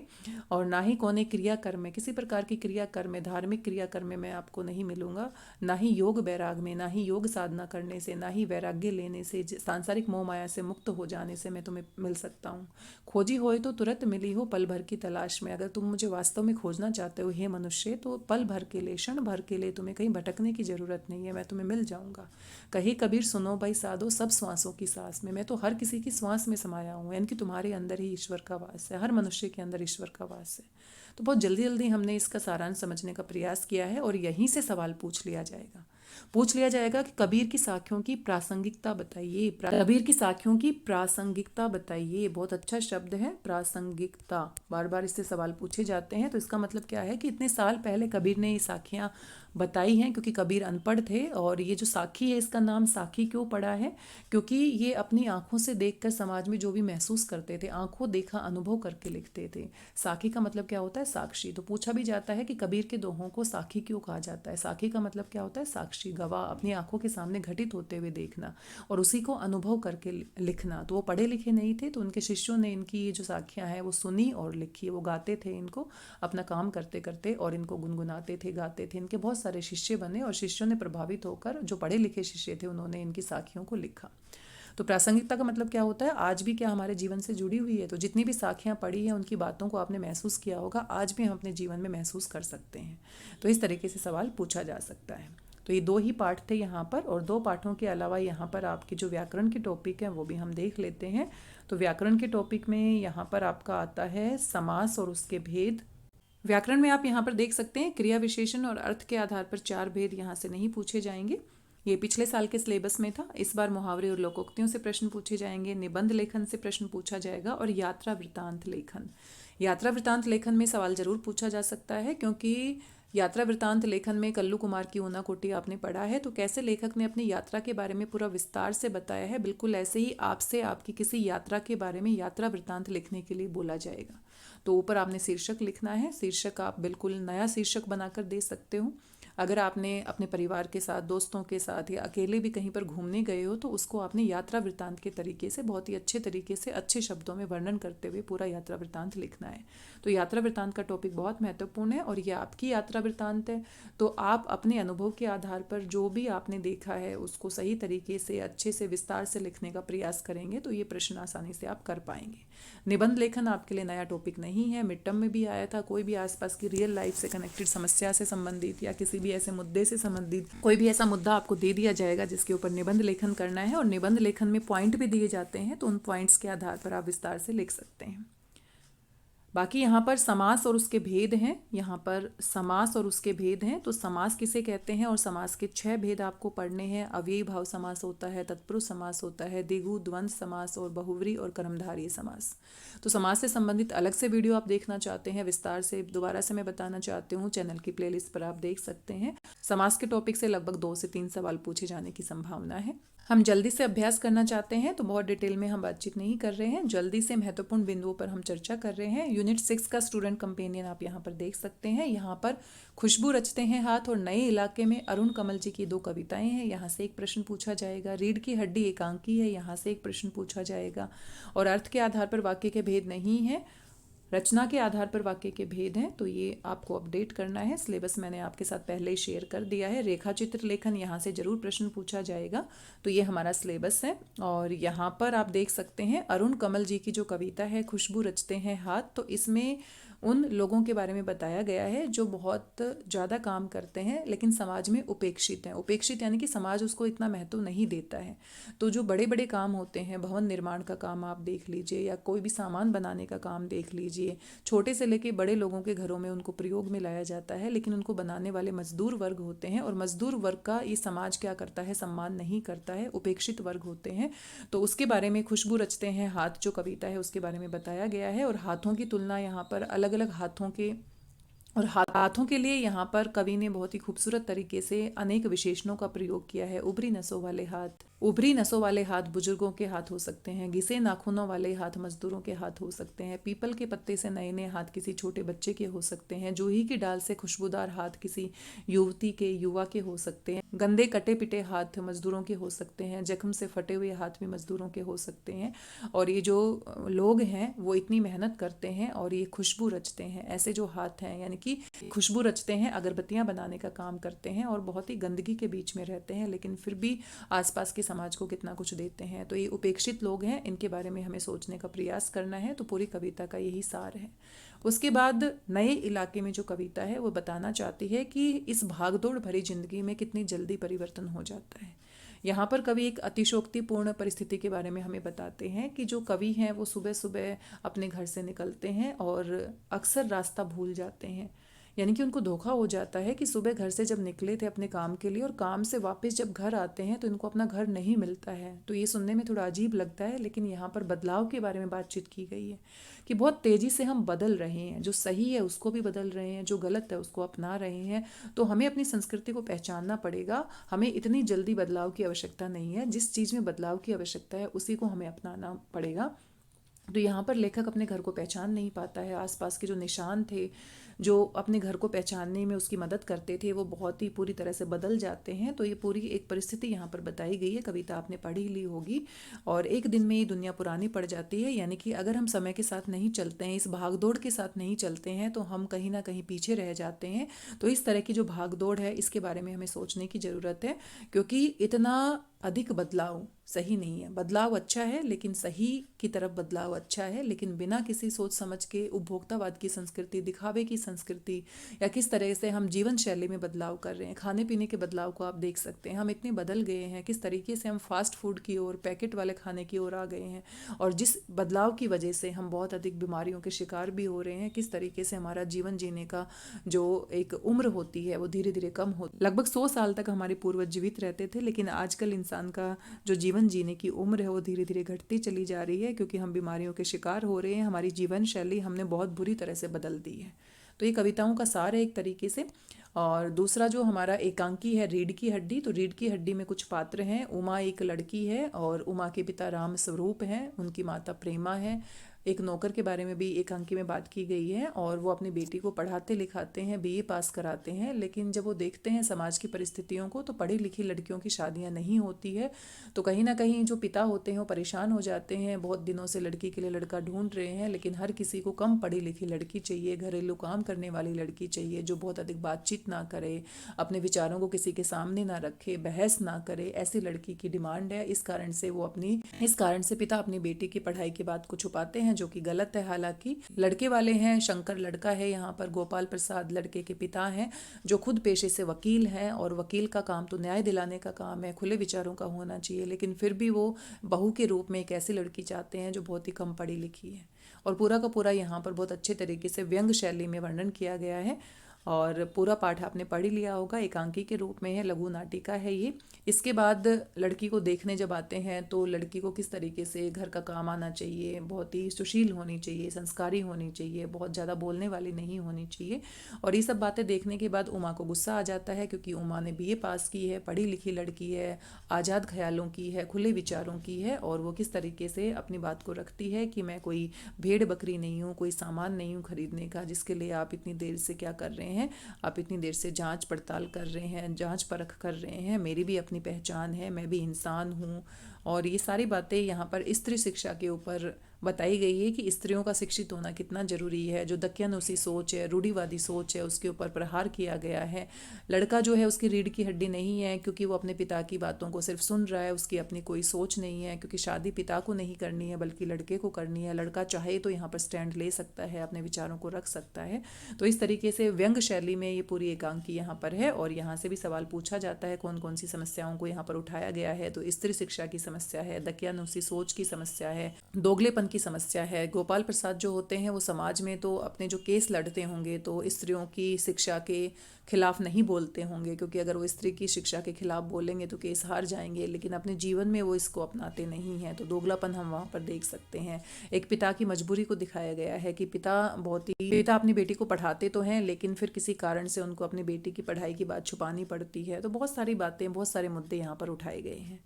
और ना ही कोने क्रियाकर्म में, किसी प्रकार की क्रियाकर्म में, धार्मिक क्रियाकर्म में मैं आपको नहीं मिलूंगा। ना ही योग वैराग में, ना ही योग साधना करने से, ना ही वैराग्य लेने से, सांसारिक मोह माया से मुक्त हो जाने से मैं तुम्हें मिल सकता हूँ। खोजी होए तो तुरंत मिली हो पल भर की तलाश में। अगर तुम मुझे वास्तव में खोजना चाहते हो हे मनुष्य, तो पल भर के लिए, क्षण भर के लिए तुम्हें कहीं भटकने की ज़रूरत नहीं है, मैं तुम्हें मिल जाऊँगा। कहे कबीर सुनो भाई साधो सब श्वासों की सांस में। मैं तो हर किसी की श्वास में समाया हूँ, यानी कि तुम्हारे अंदर ही ईश्वर का वास है, हर मनुष्य के अंदर ईश्वर का वास है। तो बहुत जल्दी जल्दी हमने इसका सारांश समझने का प्रयास किया है और यहीं से सवाल पूछ लिया जाएगा कि कबीर की साखियों की प्रासंगिकता बताइए। कबीर की साखियों की प्रासंगिकता बताइए। बहुत अच्छा शब्द है, प्रासंगिकता। बार बार इससे सवाल पूछे जाते हैं। तो इसका मतलब क्या है कि इतने साल पहले कबीर ने ये साखियाँ बताई हैं, क्योंकि कबीर अनपढ़ थे। और ये जो साखी है, इसका नाम साखी क्यों पड़ा है? क्योंकि ये अपनी आंखों से देखकर समाज में जो भी महसूस करते थे, आंखों देखा अनुभव करके लिखते थे। साखी का मतलब क्या होता है? साक्षी। तो पूछा भी जाता है कि कबीर के दोहों को साखी क्यों कहा जाता है? साखी का मतलब क्या होता है? साक्षी, गवाह, अपनी आंखों के सामने घटित होते हुए देखना और उसी को अनुभव करके लिखना। तो वो पढ़े लिखे नहीं थे, तो उनके शिष्यों ने इनकी ये जो साखियाँ हैं वो सुनी और लिखी। वो गाते थे इनको अपना काम करते करते, और इनको गुनगुनाते थे, गाते थे। इनके बहुत सारे शिष्य बने और शिष्यों ने प्रभावित होकर, जो पढ़े लिखे शिष्य थे, उन्होंने इनकी साखियों को लिखा। तो प्रासंगिकता का मतलब क्या होता है? आज भी क्या हमारे जीवन से जुड़ी हुई है। तो जितनी भी साखियाँ पढ़ी हैं उनकी बातों को आपने महसूस किया होगा, आज भी हम अपने जीवन में महसूस कर सकते हैं। तो इस तरीके से सवाल पूछा जा सकता है। तो ये 2 ही पाठ थे यहाँ पर, और 2 पाठों के अलावा यहाँ पर आपके जो व्याकरण के टॉपिक हैं वो भी हम देख लेते हैं। तो व्याकरण के टॉपिक में यहाँ पर आपका आता है समास और उसके भेद। व्याकरण में आप यहाँ पर देख सकते हैं क्रिया विशेषण और अर्थ के आधार पर 4 भेद यहाँ से नहीं पूछे जाएंगे। ये पिछले साल के सिलेबस में था। इस बार मुहावरे और लोकोक्तियों से प्रश्न पूछे जाएंगे, निबंध लेखन से प्रश्न पूछा जाएगा और यात्रा वृत्तांत लेखन। यात्रा वृत्तांत लेखन में सवाल जरूर पूछा जा सकता है, क्योंकि यात्रा वृत्तांत लेखन में कल्लू कुमार की ऊनाकोटी आपने पढ़ा है, तो कैसे लेखक ने अपनी यात्रा के बारे में पूरा विस्तार से बताया है, बिल्कुल ऐसे ही आपसे आपकी किसी यात्रा के बारे में यात्रा वृत्तांत लिखने के लिए बोला जाएगा। तो ऊपर आपने शीर्षक लिखना है। शीर्षक आप बिल्कुल नया शीर्षक बनाकर दे सकते हो। अगर आपने अपने परिवार के साथ, दोस्तों के साथ या अकेले भी कहीं पर घूमने गए हो तो उसको आपने यात्रा वृत्तांत के तरीके से, बहुत ही अच्छे तरीके से, अच्छे शब्दों में वर्णन करते हुए पूरा यात्रा वृत्तांत लिखना है। तो यात्रा वृत्तांत का टॉपिक बहुत महत्वपूर्ण है और ये आपकी यात्रा वृत्तांत है। तो आप अपने अनुभव के आधार पर जो भी आपने देखा है उसको सही तरीके से, अच्छे से, विस्तार से लिखने का प्रयास करेंगे तो ये प्रश्न आसानी से आप कर पाएंगे। निबंध लेखन आपके लिए नया टॉपिक नहीं है, मिड टर्म में भी आया था। कोई भी आसपास की रियल लाइफ से कनेक्टेड समस्या से संबंधित या किसी भी ऐसे मुद्दे से संबंधित कोई भी ऐसा मुद्दा आपको दे दिया जाएगा जिसके ऊपर निबंध लेखन करना है, और निबंध लेखन में पॉइंट भी दिए जाते हैं, तो उन पॉइंट्स के आधार पर आप विस्तार से लिख सकते हैं। बाकी यहाँ पर समास और उसके भेद हैं। यहाँ पर समास और उसके भेद हैं। तो समास किसे कहते हैं और समास के 6 भेद आपको पढ़ने हैं। अव्ययी भाव समास होता है, तत्पुरुष समास होता है, द्विगु द्वंद्व समास और बहुव्रीहि और कर्मधारय समास। तो समास से संबंधित अलग से वीडियो आप देखना चाहते हैं, विस्तार से दोबारा से मैं बताना चाहती हूँ, चैनल की प्लेलिस्ट पर आप देख सकते हैं। समास के टॉपिक से लगभग 2 से 3 सवाल पूछे जाने की संभावना है। हम जल्दी से अभ्यास करना चाहते हैं तो बहुत डिटेल में हम बातचीत नहीं कर रहे हैं, जल्दी से महत्वपूर्ण बिंदुओं पर हम चर्चा कर रहे हैं। यूनिट 6 का स्टूडेंट कंपेनियन आप यहाँ पर देख सकते हैं। यहाँ पर खुशबू रचते हैं हाथ और नए इलाके में अरुण कमल जी की 2 कविताएं हैं, यहाँ से एक प्रश्न पूछा जाएगा। रीढ़ की हड्डी एकांकी है, यहाँ से एक प्रश्न पूछा जाएगा। और अर्थ के आधार पर वाक्य के भेद नहीं है, रचना के आधार पर वाक्य के भेद हैं। तो ये आपको अपडेट करना है। सिलेबस मैंने आपके साथ पहले ही शेयर कर दिया है। रेखा चित्र लेखन, यहाँ से जरूर प्रश्न पूछा जाएगा। तो ये हमारा सिलेबस है। और यहाँ पर आप देख सकते हैं अरुण कमल जी की जो कविता है खुशबू रचते हैं हाथ, तो इसमें उन लोगों के बारे में बताया गया है जो बहुत ज़्यादा काम करते हैं लेकिन समाज में उपेक्षित हैं। उपेक्षित यानी कि समाज उसको इतना महत्व नहीं देता है। तो जो बड़े बड़े काम होते हैं, भवन निर्माण का काम आप देख लीजिए या कोई भी सामान बनाने का काम देख लीजिए, छोटे से लेके बड़े लोगों के घरों में उनको प्रयोग में लाया जाता है, लेकिन उनको बनाने वाले मजदूर वर्ग होते हैं और मजदूर वर्ग का ये समाज क्या करता है, सम्मान नहीं करता है, उपेक्षित वर्ग होते हैं। तो उसके बारे में खुशबू रचते हैं हाथ जो कविता है उसके बारे में बताया गया है। और हाथों की तुलना यहाँ पर अलग अलग हाथों के और हाथों के लिए यहाँ पर कवि ने बहुत ही खूबसूरत तरीके से अनेक विशेषणों का प्रयोग किया है। उभरी नसों वाले हाथ, उभरी नसों वाले हाथ बुजुर्गों के हाथ हो सकते हैं। घिसे नाखूनों वाले हाथ मजदूरों के हाथ हो सकते हैं। पीपल के पत्ते से नए नए हाथ किसी छोटे बच्चे के हो सकते हैं। जूही की डाल से खुशबूदार हाथ किसी युवती के, युवा के हो सकते हैं। गंदे कटे पिटे हाथ मजदूरों के हो सकते हैं। जख्म से फटे हुए हाथ भी मजदूरों के हो सकते हैं। और ये जो लोग हैं वो इतनी मेहनत करते हैं और ये खुशबू रचते हैं। ऐसे जो हाथ हैं यानी कि खुशबू रचते हैं, अगरबत्तियां बनाने का काम करते हैं और बहुत ही गंदगी के बीच में रहते हैं, लेकिन फिर भी आसपास के समाज को कितना कुछ देते हैं। तो ये उपेक्षित लोग हैं, इनके बारे में हमें सोचने का प्रयास करना है। तो पूरी कविता का यही सार है। उसके बाद नए इलाके में जो कविता है वो बताना चाहती है कि इस भागदौड़ भरी जिंदगी में कितनी जल्दी परिवर्तन हो जाता है। यहाँ पर कवि एक अतिशोक्तिपूर्ण परिस्थिति के बारे में हमें बताते हैं कि जो कवि हैं वो सुबह सुबह अपने घर से निकलते हैं और अक्सर रास्ता भूल जाते हैं। यानी कि उनको धोखा हो जाता है कि सुबह घर से जब निकले थे अपने काम के लिए और काम से वापस जब घर आते हैं तो इनको अपना घर नहीं मिलता है। तो ये सुनने में थोड़ा अजीब लगता है, लेकिन यहाँ पर बदलाव के बारे में बातचीत की गई है कि बहुत तेज़ी से हम बदल रहे हैं। जो सही है उसको भी बदल रहे हैं, जो गलत है उसको अपना रहे हैं। तो हमें अपनी संस्कृति को पहचानना पड़ेगा। हमें इतनी जल्दी बदलाव की आवश्यकता नहीं है। जिस चीज़ में बदलाव की आवश्यकता है उसी को हमें अपनाना पड़ेगा। तो यहाँ पर लेखक अपने घर को पहचान नहीं पाता है। आसपास के जो निशान थे जो अपने घर को पहचानने में उसकी मदद करते थे वो बहुत ही पूरी तरह से बदल जाते हैं। तो ये पूरी एक परिस्थिति यहाँ पर बताई गई है। कविता आपने पढ़ी ली होगी। और एक दिन में ये दुनिया पुरानी पड़ जाती है, यानी कि अगर हम समय के साथ नहीं चलते हैं, इस भागदौड़ के साथ नहीं चलते हैं तो हम कहीं ना कहीं पीछे रह जाते हैं। तो इस तरह की जो भागदौड़ है इसके बारे में हमें सोचने की ज़रूरत है, क्योंकि इतना अधिक बदलाव सही नहीं है। बदलाव अच्छा है लेकिन सही की तरफ बदलाव अच्छा है, लेकिन बिना किसी सोच समझ के उपभोक्तावाद की संस्कृति, दिखावे की संस्कृति या किस तरह से हम जीवन शैली में बदलाव कर रहे हैं। खाने पीने के बदलाव को आप देख सकते हैं, हम इतने बदल गए हैं, किस तरीके से हम फास्ट फूड की ओर, पैकेट वाले खाने की ओर आ गए हैं, और जिस बदलाव की वजह से हम बहुत अधिक बीमारियों के शिकार भी हो रहे हैं। किस तरीके से हमारा जीवन जीने का जो एक उम्र होती है वो धीरे धीरे कम होती है। लगभग 100 साल तक हमारे पूर्वज जीवित रहते थे, लेकिन आजकल इंसान का जो जीवन जीने की उम्र है वो धीरे धीरे घटती चली जा रही है, क्योंकि हम बीमारियों के शिकार हो रहे हैं। हमारी जीवन शैली हमने बहुत बुरी तरह से बदल दी है। तो ये कविताओं का सार है एक तरीके से। और दूसरा जो हमारा एकांकी है, रीढ़ की हड्डी, तो रीढ़ की हड्डी में कुछ पात्र हैं। उमा एक लड़की है और उमा के पिता राम स्वरूप हैं, उनकी माता प्रेमा है। एक नौकर के बारे में भी एकांकी में बात की गई है, और वो अपनी बेटी को पढ़ाते लिखाते हैं, बीए पास कराते हैं, लेकिन जब वो देखते हैं समाज की परिस्थितियों को तो पढ़ी लिखी लड़कियों की शादियां नहीं होती है। तो कहीं ना कहीं जो पिता होते हैं वो परेशान हो जाते हैं, बहुत दिनों से लड़की के लिए लड़का ढूंढ रहे हैं, लेकिन हर किसी को कम पढ़ी लिखी लड़की चाहिए, घरेलू काम करने वाली लड़की चाहिए, जो बहुत अधिक बातचीत ना करे, अपने विचारों को किसी के सामने ना रखे, बहस ना करे, ऐसी लड़की की डिमांड है। इस कारण से पिता अपनी बेटी की पढ़ाई की बात को छुपाते हैं, जो कि गलत है। हालांकि लड़के वाले हैं, शंकर लड़का है, यहाँ पर गोपाल प्रसाद लड़के के पिता हैं, जो खुद पेशे से वकील हैं, और वकील का काम तो न्याय दिलाने का काम है, खुले विचारों का होना चाहिए, लेकिन फिर भी वो बहू के रूप में एक ऐसी लड़की चाहते हैं जो बहुत ही कम पढ़ी लिखी है। और पूरा का पूरा यहाँ पर बहुत अच्छे तरीके से व्यंग शैली में वर्णन किया गया है, और पूरा पाठ आपने पढ़ ही लिया होगा। एकांकी के रूप में है, लघु नाटिका है ये। इसके बाद लड़की को देखने जब आते हैं तो लड़की को किस तरीके से घर का काम आना चाहिए, बहुत ही सुशील होनी चाहिए, संस्कारी होनी चाहिए, बहुत ज़्यादा बोलने वाली नहीं होनी चाहिए। और ये सब बातें देखने के बाद उमा को गुस्सा आ जाता है, क्योंकि उमा ने बीए पास की है, पढ़ी लिखी लड़की है, आज़ाद ख्यालों की है, खुले विचारों की है, और वो किस तरीके से अपनी बात को रखती है कि मैं कोई भेड़ बकरी नहीं हूँ, कोई सामान नहीं हूँ खरीदने का, जिसके लिए आप इतनी देर से क्या कर रहे हैं, आप इतनी देर से जांच पड़ताल कर रहे हैं, जांच परख कर रहे हैं, मेरी भी अपनी पहचान है, मैं भी इंसान हूँ। और ये सारी बातें यहाँ पर स्त्री शिक्षा के ऊपर बताई गई है कि स्त्रियों का शिक्षित होना कितना ज़रूरी है। जो दक्यानुसी सोच है, रूढ़िवादी सोच है, उसके ऊपर प्रहार किया गया है। लड़का जो है उसकी रीढ़ की हड्डी नहीं है, क्योंकि वो अपने पिता की बातों को सिर्फ सुन रहा है, उसकी अपनी कोई सोच नहीं है, क्योंकि शादी पिता को नहीं करनी है बल्कि लड़के को करनी है। लड़का चाहे तो यहाँ पर स्टैंड ले सकता है, अपने विचारों को रख सकता है। तो इस तरीके से व्यंग शैली में ये पूरी एकांकी यहाँ पर है, और यहाँ से भी सवाल पूछा जाता है कौन कौन सी समस्याओं को यहाँ पर उठाया गया है। तो स्त्री शिक्षा की समस्या है, दक्यानुसी सोच की समस्या है, दोगलेपन की समस्या है। गोपाल प्रसाद जो होते हैं वो समाज में तो अपने जो केस लड़ते होंगे तो स्त्रियों की शिक्षा के खिलाफ नहीं बोलते होंगे, क्योंकि अगर वो स्त्री की शिक्षा के खिलाफ बोलेंगे तो केस हार जाएंगे, लेकिन अपने जीवन में वो इसको अपनाते नहीं हैं। तो दोगलापन हम वहाँ पर देख सकते हैं। एक पिता की मजबूरी को दिखाया गया है कि पिता अपनी बेटी को पढ़ाते तो हैं, लेकिन फिर किसी कारण से उनको अपनी बेटी की पढ़ाई की बात छुपानी पड़ती है। तो बहुत सारी बातें, बहुत सारे मुद्दे यहाँ पर उठाए गए हैं।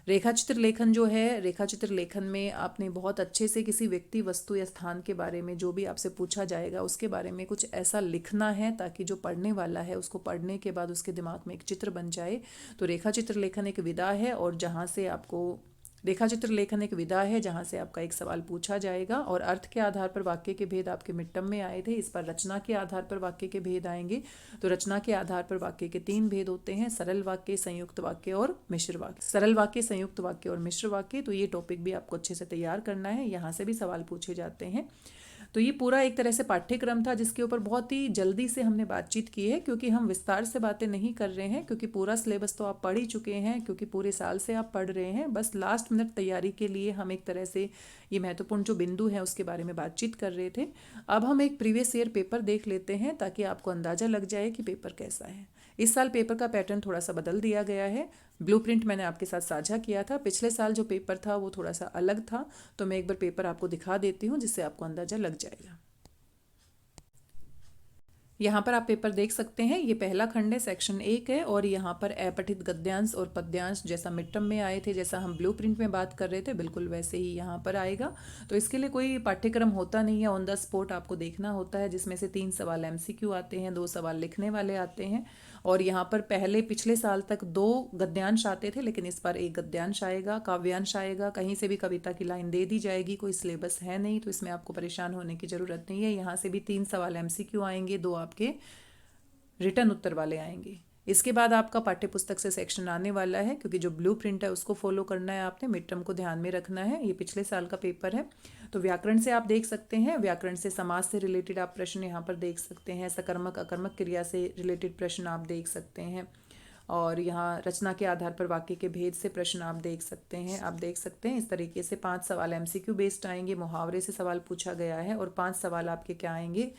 रेखाचित्र लेखन जो है, रेखाचित्र लेखन में आपने बहुत अच्छे से किसी व्यक्ति, वस्तु या स्थान के बारे में जो भी आपसे पूछा जाएगा उसके बारे में कुछ ऐसा लिखना है ताकि जो पढ़ने वाला है उसको पढ़ने के बाद उसके दिमाग में एक चित्र बन जाए। तो रेखाचित्र लेखन एक विधा है, और जहाँ से आपको रेखाचित्र लेखन एक विधा है जहाँ से आपका एक सवाल पूछा जाएगा, और अर्थ के आधार पर वाक्य के भेद आपके मिड टर्म में आए थे। इस पर रचना के आधार पर वाक्य के भेद आएंगे। तो रचना के आधार पर वाक्य के 3 भेद होते हैं: सरल वाक्य, संयुक्त वाक्य और मिश्र वाक्य। सरल वाक्य, संयुक्त वाक्य और मिश्र वाक्य, तो ये टॉपिक भी आपको अच्छे से तैयार करना है, यहाँ से भी सवाल पूछे जाते हैं। तो ये पूरा एक तरह से पाठ्यक्रम था जिसके ऊपर बहुत ही जल्दी से हमने बातचीत की है, क्योंकि हम विस्तार से बातें नहीं कर रहे हैं, क्योंकि पूरा सिलेबस तो आप पढ़ ही चुके हैं, क्योंकि पूरे साल से आप पढ़ रहे हैं। बस लास्ट मिनट तैयारी के लिए हम एक तरह से ये महत्वपूर्ण जो बिंदु हैं उसके बारे में बातचीत कर रहे थे। अब हम एक प्रीवियस ईयर पेपर देख लेते हैं ताकि आपको अंदाज़ा लग जाए कि पेपर कैसा है। इस साल पेपर का पैटर्न थोड़ा सा बदल दिया गया है। ब्लूप्रिंट मैंने आपके साथ साझा किया था। पिछले साल जो पेपर था वो थोड़ा सा अलग था, तो मैं एक बार पेपर आपको दिखा देती हूँ जिससे आपको अंदाज़ा लग जाएगा। यहाँ पर आप पेपर देख सकते हैं, ये पहला खंड है, सेक्शन 1 है, और यहाँ पर अपठित गद्यांश और पद्यांश जैसा मिड टर्म में आए थे, जैसा हम ब्लूप्रिंट में बात कर रहे थे, बिल्कुल वैसे ही यहाँ पर आएगा। तो इसके लिए कोई पाठ्यक्रम होता नहीं है, ऑन द स्पॉट आपको देखना होता है, जिसमें से 3 सवाल MCQ आते हैं, 2 सवाल लिखने वाले आते हैं। और यहाँ पर पिछले साल तक 2 गद्यांश आते थे, लेकिन इस बार 1 गद्यांश आएगा, काव्यांश आएगा, कहीं से भी कविता की लाइन दे दी जाएगी। कोई सिलेबस है नहीं, तो इसमें आपको परेशान होने की ज़रूरत नहीं है। यहाँ से भी 3 सवाल MCQ आएंगे, 2 आपके रिटर्न उत्तर वाले आएंगे। इसके बाद आपका पाठ्य पुस्तक से सेक्शन आने वाला है, क्योंकि जो ब्लू प्रिंट है उसको फॉलो करना है आपने, मिड टर्म को ध्यान में रखना है, ये पिछले साल का पेपर है। तो व्याकरण से आप देख सकते हैं, व्याकरण से समाज से रिलेटेड आप प्रश्न यहाँ पर देख सकते हैं, सकर्मक अकर्मक क्रिया से रिलेटेड प्रश्न आप देख सकते हैं, और यहाँ रचना के आधार पर वाक्य के भेद से प्रश्न आप देख सकते हैं। आप देख सकते हैं इस तरीके से 5 सवाल एमसीक्यू बेस्ड आएंगे, मुहावरे से सवाल पूछा गया है, और 5 सवाल आपके क्या आएंगे,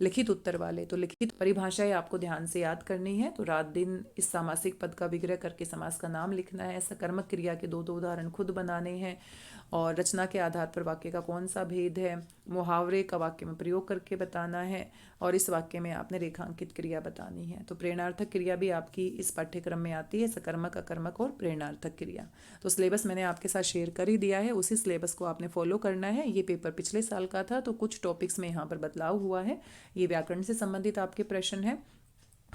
लिखित उत्तर वाले। तो लिखित परिभाषाएं आपको ध्यान से याद करनी है। तो रात दिन इस सामासिक पद का विग्रह करके समास का नाम लिखना है, सकर्मक क्रिया के 2 उदाहरण खुद बनाने हैं, और रचना के आधार पर वाक्य का कौन सा भेद है, मुहावरे का वाक्य में प्रयोग करके बताना है, और इस वाक्य में आपने रेखांकित क्रिया बतानी है। तो प्रेरणार्थक क्रिया भी आपकी इस पाठ्यक्रम में आती है, सकर्मक अकर्मक और प्रेरणार्थक क्रिया। तो सिलेबस मैंने आपके साथ शेयर कर ही दिया है, उसी सिलेबस को आपने फॉलो करना है। ये पेपर पिछले साल का था, तो कुछ टॉपिक्स में यहाँ पर बदलाव हुआ है। ये व्याकरण से संबंधित आपके प्रश्न हैं।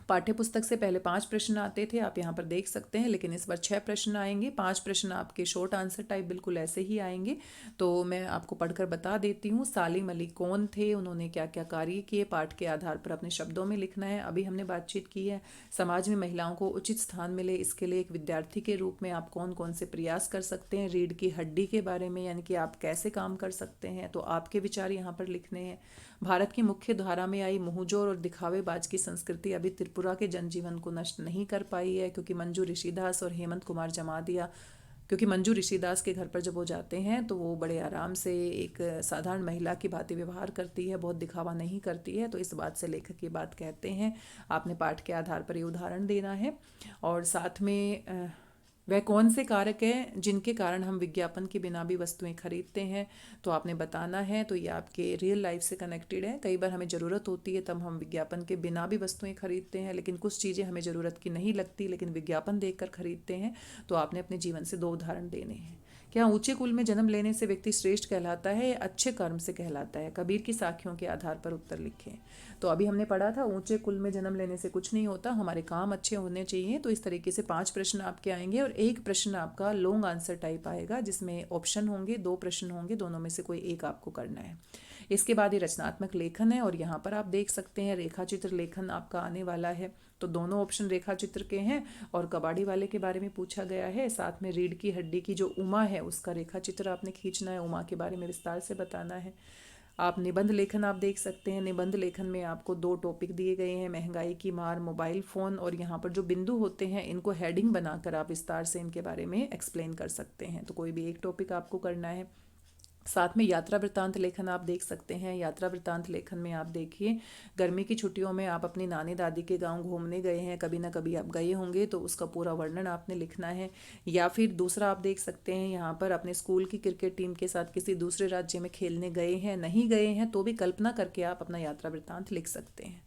पाठ्य पुस्तक से पहले 5 प्रश्न आते थे, आप यहाँ पर देख सकते हैं, लेकिन इस बार 6 प्रश्न आएंगे। 5 प्रश्न आपके शॉर्ट आंसर टाइप बिल्कुल ऐसे ही आएंगे। तो मैं आपको पढ़कर बता देती हूँ। सालिम अली कौन थे, उन्होंने क्या क्या कार्य किए, पाठ के आधार पर अपने शब्दों में लिखना है। अभी हमने बातचीत की है, समाज में महिलाओं को उचित स्थान मिले, इसके लिए एक विद्यार्थी के रूप में आप कौन कौन से प्रयास कर सकते हैं, रीढ़ की हड्डी के बारे में, यानी कि आप कैसे काम कर सकते हैं, तो आपके विचार यहाँ पर लिखने हैं। भारत की मुख्य धारा में आई मुंहजोर और दिखावेबाज की संस्कृति अभी त्रिपुरा के जनजीवन को नष्ट नहीं कर पाई है, क्योंकि मंजू ऋषिदास और हेमंत कुमार जमादिया, क्योंकि मंजू ऋषिदास के घर पर जब वो जाते हैं तो वो बड़े आराम से एक साधारण महिला की भांति व्यवहार करती है, बहुत दिखावा नहीं करती है। तो इस बात से लेखक ये बात कहते हैं, आपने पाठ के आधार पर ये उदाहरण देना है। और साथ में वह कौन से कारक हैं जिनके कारण हम विज्ञापन के बिना भी वस्तुएं खरीदते हैं, तो आपने बताना है। तो ये आपके रियल लाइफ से कनेक्टेड है। कई बार हमें ज़रूरत होती है तब हम विज्ञापन के बिना भी वस्तुएं खरीदते हैं, लेकिन कुछ चीज़ें हमें ज़रूरत की नहीं लगती लेकिन विज्ञापन देखकर खरीदते हैं। तो आपने अपने जीवन से 2 उदाहरण देने हैं। क्या ऊंचे कुल में जन्म लेने से व्यक्ति श्रेष्ठ कहलाता है या अच्छे कर्म से कहलाता है, कबीर की साखियों के आधार पर उत्तर लिखें। तो अभी हमने पढ़ा था ऊंचे कुल में जन्म लेने से कुछ नहीं होता, हमारे काम अच्छे होने चाहिए। तो इस तरीके से 5 प्रश्न आपके आएंगे, और एक प्रश्न आपका लॉन्ग आंसर टाइप आएगा, जिसमें ऑप्शन होंगे, 2 प्रश्न होंगे, दोनों में से कोई एक आपको करना है। इसके बाद ये रचनात्मक लेखन है, और यहाँ पर आप देख सकते हैं रेखा चित्र लेखन आपका आने वाला है। तो दोनों ऑप्शन रेखा चित्र के हैं, और कबाड़ी वाले के बारे में पूछा गया है। साथ में रीढ़ की हड्डी की जो उमा है उसका रेखा चित्र आपने खींचना है, उमा के बारे में विस्तार से बताना है। आप निबंध लेखन आप देख सकते हैं, निबंध लेखन में आपको 2 टॉपिक दिए गए हैं, महंगाई की मार, मोबाइल फ़ोन, और यहाँ पर जो बिंदु होते हैं इनको हेडिंग बनाकर आप विस्तार से इनके बारे में एक्सप्लेन कर सकते हैं। तो कोई भी एक टॉपिक आपको करना है। साथ में यात्रा वृत्तांत लेखन आप देख सकते हैं। यात्रा वृत्तांत लेखन में आप देखिए, गर्मी की छुट्टियों में आप अपनी नानी दादी के गांव घूमने गए हैं, कभी ना कभी आप गए होंगे, तो उसका पूरा वर्णन आपने लिखना है। या फिर दूसरा आप देख सकते हैं यहाँ पर अपने स्कूल की क्रिकेट टीम के साथ किसी दूसरे राज्य में खेलने गए हैं, नहीं गए हैं तो भी कल्पना करके आप अपना यात्रा वृत्तांत लिख सकते हैं।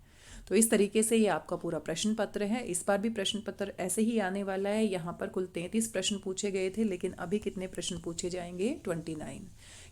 तो इस तरीके से ये आपका पूरा प्रश्न पत्र है। इस बार भी प्रश्न पत्र ऐसे ही आने वाला है। यहाँ पर कुल 33 प्रश्न पूछे गए थे, लेकिन अभी कितने प्रश्न पूछे जाएंगे, 29,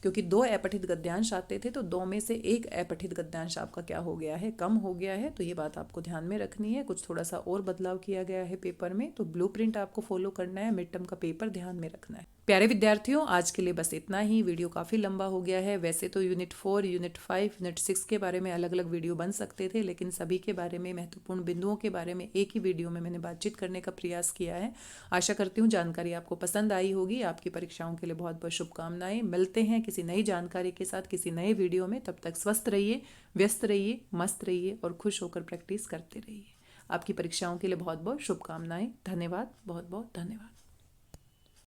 क्योंकि 2 अपठित गद्यांश आते थे, तो 2 में से 1 अपठित गद्यांश आपका क्या हो गया है, कम हो गया है। तो ये बात आपको ध्यान में रखनी है। कुछ थोड़ा सा और बदलाव किया गया है पेपर में, तो ब्लूप्रिंट आपको फॉलो करना है, मिड टर्म का पेपर ध्यान में रखना है। प्यारे विद्यार्थियों, आज के लिए बस इतना ही। वीडियो काफ़ी लंबा हो गया है। वैसे तो यूनिट 4, यूनिट 5, यूनिट 6 के बारे में अलग अलग वीडियो बन सकते थे, लेकिन सभी के बारे में, महत्वपूर्ण बिंदुओं के बारे में एक ही वीडियो में मैंने बातचीत करने का प्रयास किया है। आशा करती हूँ जानकारी आपको पसंद आई होगी। आपकी परीक्षाओं के लिए बहुत बहुत शुभकामनाएं। मिलते हैं किसी नई जानकारी के साथ किसी नए वीडियो में। तब तक स्वस्थ रहिए, व्यस्त रहिए, मस्त रहिए और खुश होकर प्रैक्टिस करते रहिए। आपकी परीक्षाओं के लिए बहुत बहुत शुभकामनाएं। धन्यवाद, बहुत बहुत धन्यवाद।